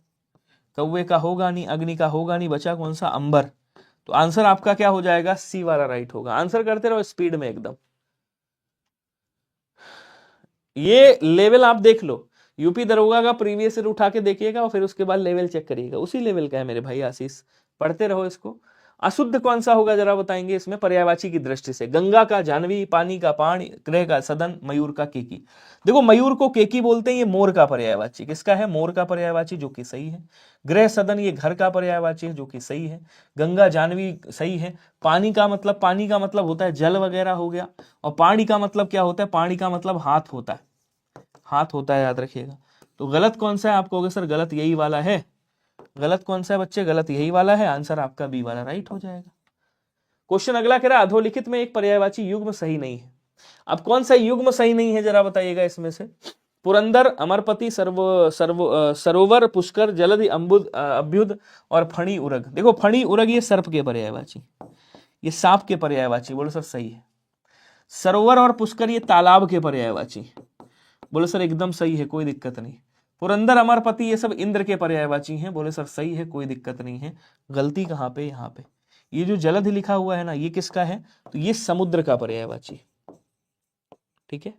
कौवे का होगा नहीं, अग्नि का होगा नहीं, बचा कौन सा, अंबर। तो आंसर आपका क्या हो जाएगा, सी वाला राइट होगा। आंसर करते रहो स्पीड में एकदम। ये लेवल आप देख लो, यूपी दरोगा का प्रीवियस ईयर उठा के देखिएगा और फिर उसके बाद लेवल चेक करिएगा, उसी लेवल का है मेरे भाई आशीष, पढ़ते रहो इसको। अशुद्ध कौन सा होगा जरा बताएंगे इसमें पर्यायवाची की दृष्टि से। गंगा का जानवी, पानी का पानी, ग्रह का सदन, मयूर का केकी। देखो मयूर को केकी बोलते हैं, ये मोर का पर्यायवाची, किसका है, मोर का पर्यायवाची, जो कि सही है। ग्रह सदन ये घर का पर्यायवाची है, जो कि सही है। गंगा जानवी सही है। पानी का मतलब, पानी का मतलब होता है जल वगैरह हो गया, और पानी का मतलब क्या होता है, पानी का मतलब हाथ होता है, हाथ होता है, याद रखिएगा। तो गलत कौन सा है, आप कहोगे सर गलत यही वाला है। गलत कौन सा है बच्चे, गलत यही वाला है, आंसर आपका बी वाला राइट हो जाएगा। क्वेश्चन अगला कह रहा है अधोलिखित में एक पर्यायवाची युग्म सही नहीं है। अब कौन सा युग्म सही नहीं है जरा बताइएगा इसमें से। पुरंदर, अमरपति, सरोवर, पुष्कर, जलधि, अम्बुद, अभ्युद और फणी उरग। देखो फणी उरग ये सर्प के पर्यायवाची, ये सांप के पर्यायवाची, बोलो सर सही है। सरोवर और पुष्कर ये तालाब के पर्यायवाची, बोले सर एकदम सही है, कोई दिक्कत नहीं। पुरंदर, अमरपति ये सब इंद्र के पर्यायवाची हैं, बोले सर सही है, कोई दिक्कत नहीं है। गलती कहाँ पे, यहाँ पे ये जो जलधि लिखा हुआ है ना, ये किसका है, तो ये समुद्र का पर्यायवाची, ठीक है।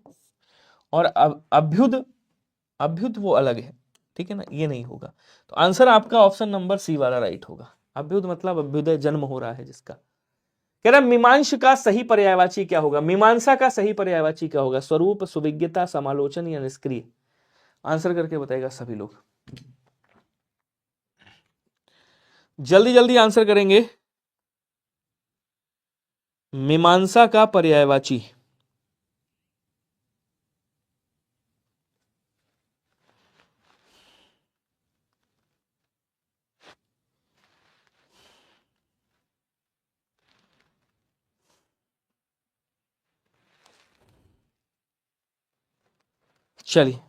और अभ्युद, अभ्युद वो अलग है, ठीक है ना, ये नहीं होगा। तो आंसर आपका ऑप्शन नंबर सी वाला राइट होगा। अभ्युद मतलब अभ्युदय, जन्म हो रहा है जिसका। कह रहा मीमांस का सही पर्यायवाची क्या होगा, मीमांसा का सही पर्यायवाची क्या होगा। स्वरूप, सुविज्ञता, समालोचन या निष्क्रिय। आंसर करके बताएगा सभी लोग, जल्दी जल्दी आंसर करेंगे। मीमांसा का पर्यायवाची, चलिए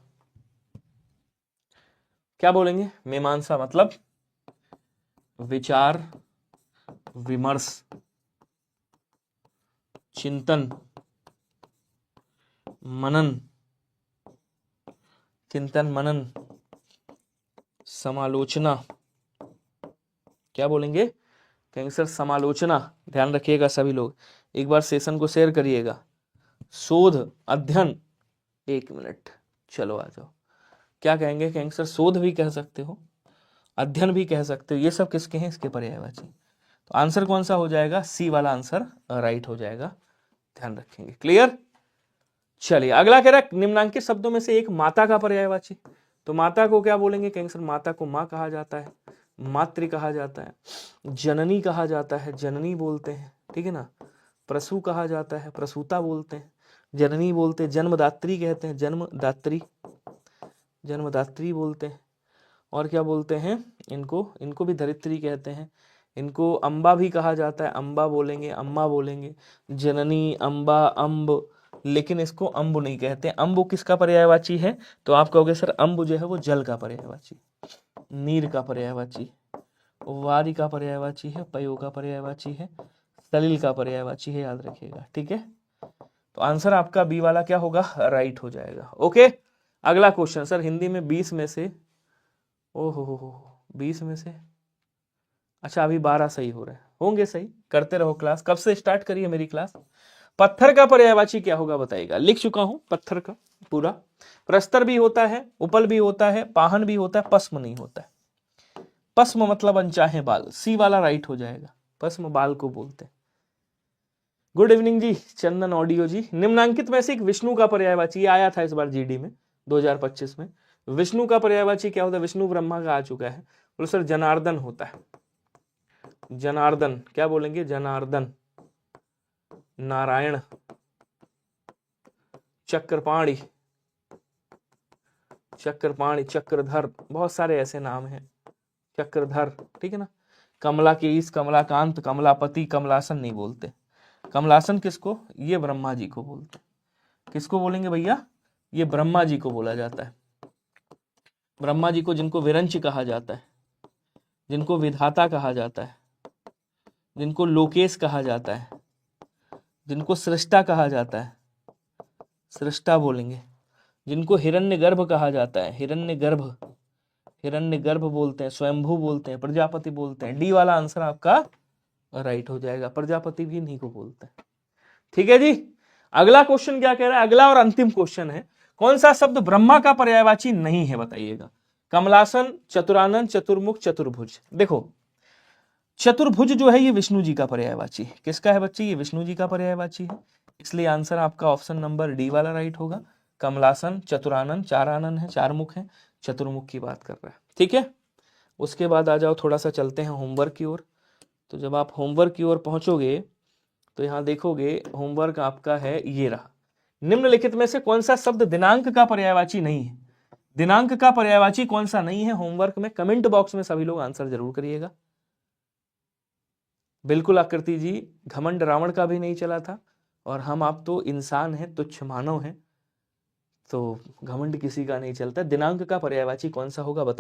क्या बोलेंगे? मीमांसा मतलब विचार विमर्श चिंतन मनन, चिंतन मनन समालोचना। क्या बोलेंगे? कहेंगे सर समालोचना। ध्यान रखिएगा सभी लोग, एक बार सेशन को शेयर करिएगा। शोध अध्ययन, एक मिनट, चलो आ जाओ। क्या कहेंगे? कहेंगे सर शोध भी कह सकते हो, अध्ययन भी कह सकते हो, ये सब किसके हैं? इसके पर्यायवाची। तो आंसर कौन सा हो जाएगा? सी वाला आंसर राइट हो जाएगा, ध्यान रखेंगे। क्लियर? चलिए अगला कह रहा है निम्नांकित शब्दों में से एक माता का पर्यायवाची। तो माता को क्या बोलेंगे? कहेंगे सर माता को माँ कहा जाता है, मातृ कहा जाता है, जननी कहा जाता है, जननी बोलते हैं, ठीक है ना। प्रसू कहा जाता है, प्रसूता बोलते हैं, जननी बोलते हैं, जन्मदात्री कहते हैं, जन्मदात्री, जन्मदात्री बोलते हैं। और क्या बोलते हैं इनको भी धरित्री कहते हैं। इनको अम्बा भी कहा जाता है, अम्बा बोलेंगे, अम्मा बोलेंगे, जननी, अम्बा, अम्ब, लेकिन इसको अम्ब नहीं कहते। अम्ब किसका पर्यायवाची है? तो आप कहोगे सर अम्ब जो है वो जल का पर्यायवाची, नीर का पर्यायवाची, वारी का पर्यायवाची है, पयो का पर्यायवाची है, सलिल का पर्यायवाची है, याद रखिएगा, ठीक है। तो आंसर आपका बी वाला क्या होगा? राइट हो जाएगा। ओके अगला क्वेश्चन, सर हिंदी में 20 में से, ओहो 20 में से, अच्छा अभी 12 सही हो रहे हैं, होंगे सही, करते रहो क्लास। कब से स्टार्ट करिए मेरी क्लास? पत्थर का पर्यायवाची क्या होगा बताइएगा? लिख चुका हूं पत्थर का पूरा। प्रस्तर भी होता है, उपल भी होता है, पाहन भी होता है, पस्म नहीं होता है। पस्म मतलब अनचाहे बाल, सी वाला राइट हो जाएगा, पस्म बाल को बोलते हैं। गुड इवनिंग जी, चंदन ऑडियो जी। निम्नांकित में से एक विष्णु का पर्यायवाची, ये आया था इस बार जीडी में 2025 में। विष्णु का पर्यायवाची क्या होता है? विष्णु ब्रह्मा का आ चुका है, बोलो सर जनार्दन होता है। जनार्दन, क्या बोलेंगे? जनार्दन, नारायण, चक्रपाणी, चक्रपाणी, चक्रधर, बहुत सारे ऐसे नाम हैं, चक्रधर, ठीक है ना। कमला के ईश, कमलाकांत, कमलापति, कमलासन नहीं बोलते। कमलासन किसको? ये ब्रह्मा जी को बोलते हैं। किसको बोलेंगे भैया? ये ब्रह्मा जी को बोला जाता है। ब्रह्मा जी को, जिनको विरंच कहा जाता है, जिनको विधाता कहा जाता है, जिनको लोकेश कहा जाता है, जिनको सृष्टा कहा जाता है, सृष्टा बोलेंगे, जिनको हिरण्यगर्भ कहा जाता है, हिरण्यगर्भ, हिरण्यगर्भ बोलते हैं, स्वयंभू बोलते हैं, प्रजापति बोलते हैं। डी वाला आंसर आपका राइट हो जाएगा, प्रजापति भी इन्हीं को बोलते हैं, ठीक है जी। अगला क्वेश्चन क्या कह रहा है? अगला और अंतिम क्वेश्चन है, कौन सा शब्द ब्रह्मा का पर्यायवाची नहीं है बताइएगा? कमलासन, चतुरानन, चतुर्मुख, चतुर्भुज। देखो चतुर्भुज जो है ये विष्णु जी का पर्यायवाची है। किसका है बच्चे? ये विष्णु जी का पर्यायवाची है, इसलिए आंसर आपका ऑप्शन नंबर डी वाला राइट होगा। कमलासन, चतुरानन, चार आनन है, चार मुख है, चतुर्मुख की बात कर रहा है, ठीक है। उसके बाद आ जाओ, थोड़ा सा चलते हैं होमवर्क की ओर। तो जब आप होमवर्क की ओर पहुंचोगे तो यहाँ देखोगे होमवर्क आपका है ये रहा। निम्नलिखित में से कौन सा शब्द दिनांक का पर्यायवाची नहीं है? दिनांक का पर्यायवाची कौन सा नहीं है? होमवर्क में कमेंट बॉक्स में सभी लोग आंसर जरूर करिएगा। बिल्कुल आकृति जी, घमंड रावण का भी नहीं चला था, और हम आप तो इंसान हैं, तुच्छ मानव हैं, तो घमंड किसी का नहीं चलता। दिनांक का पर्यायवाची कौन सा होगा बताइए।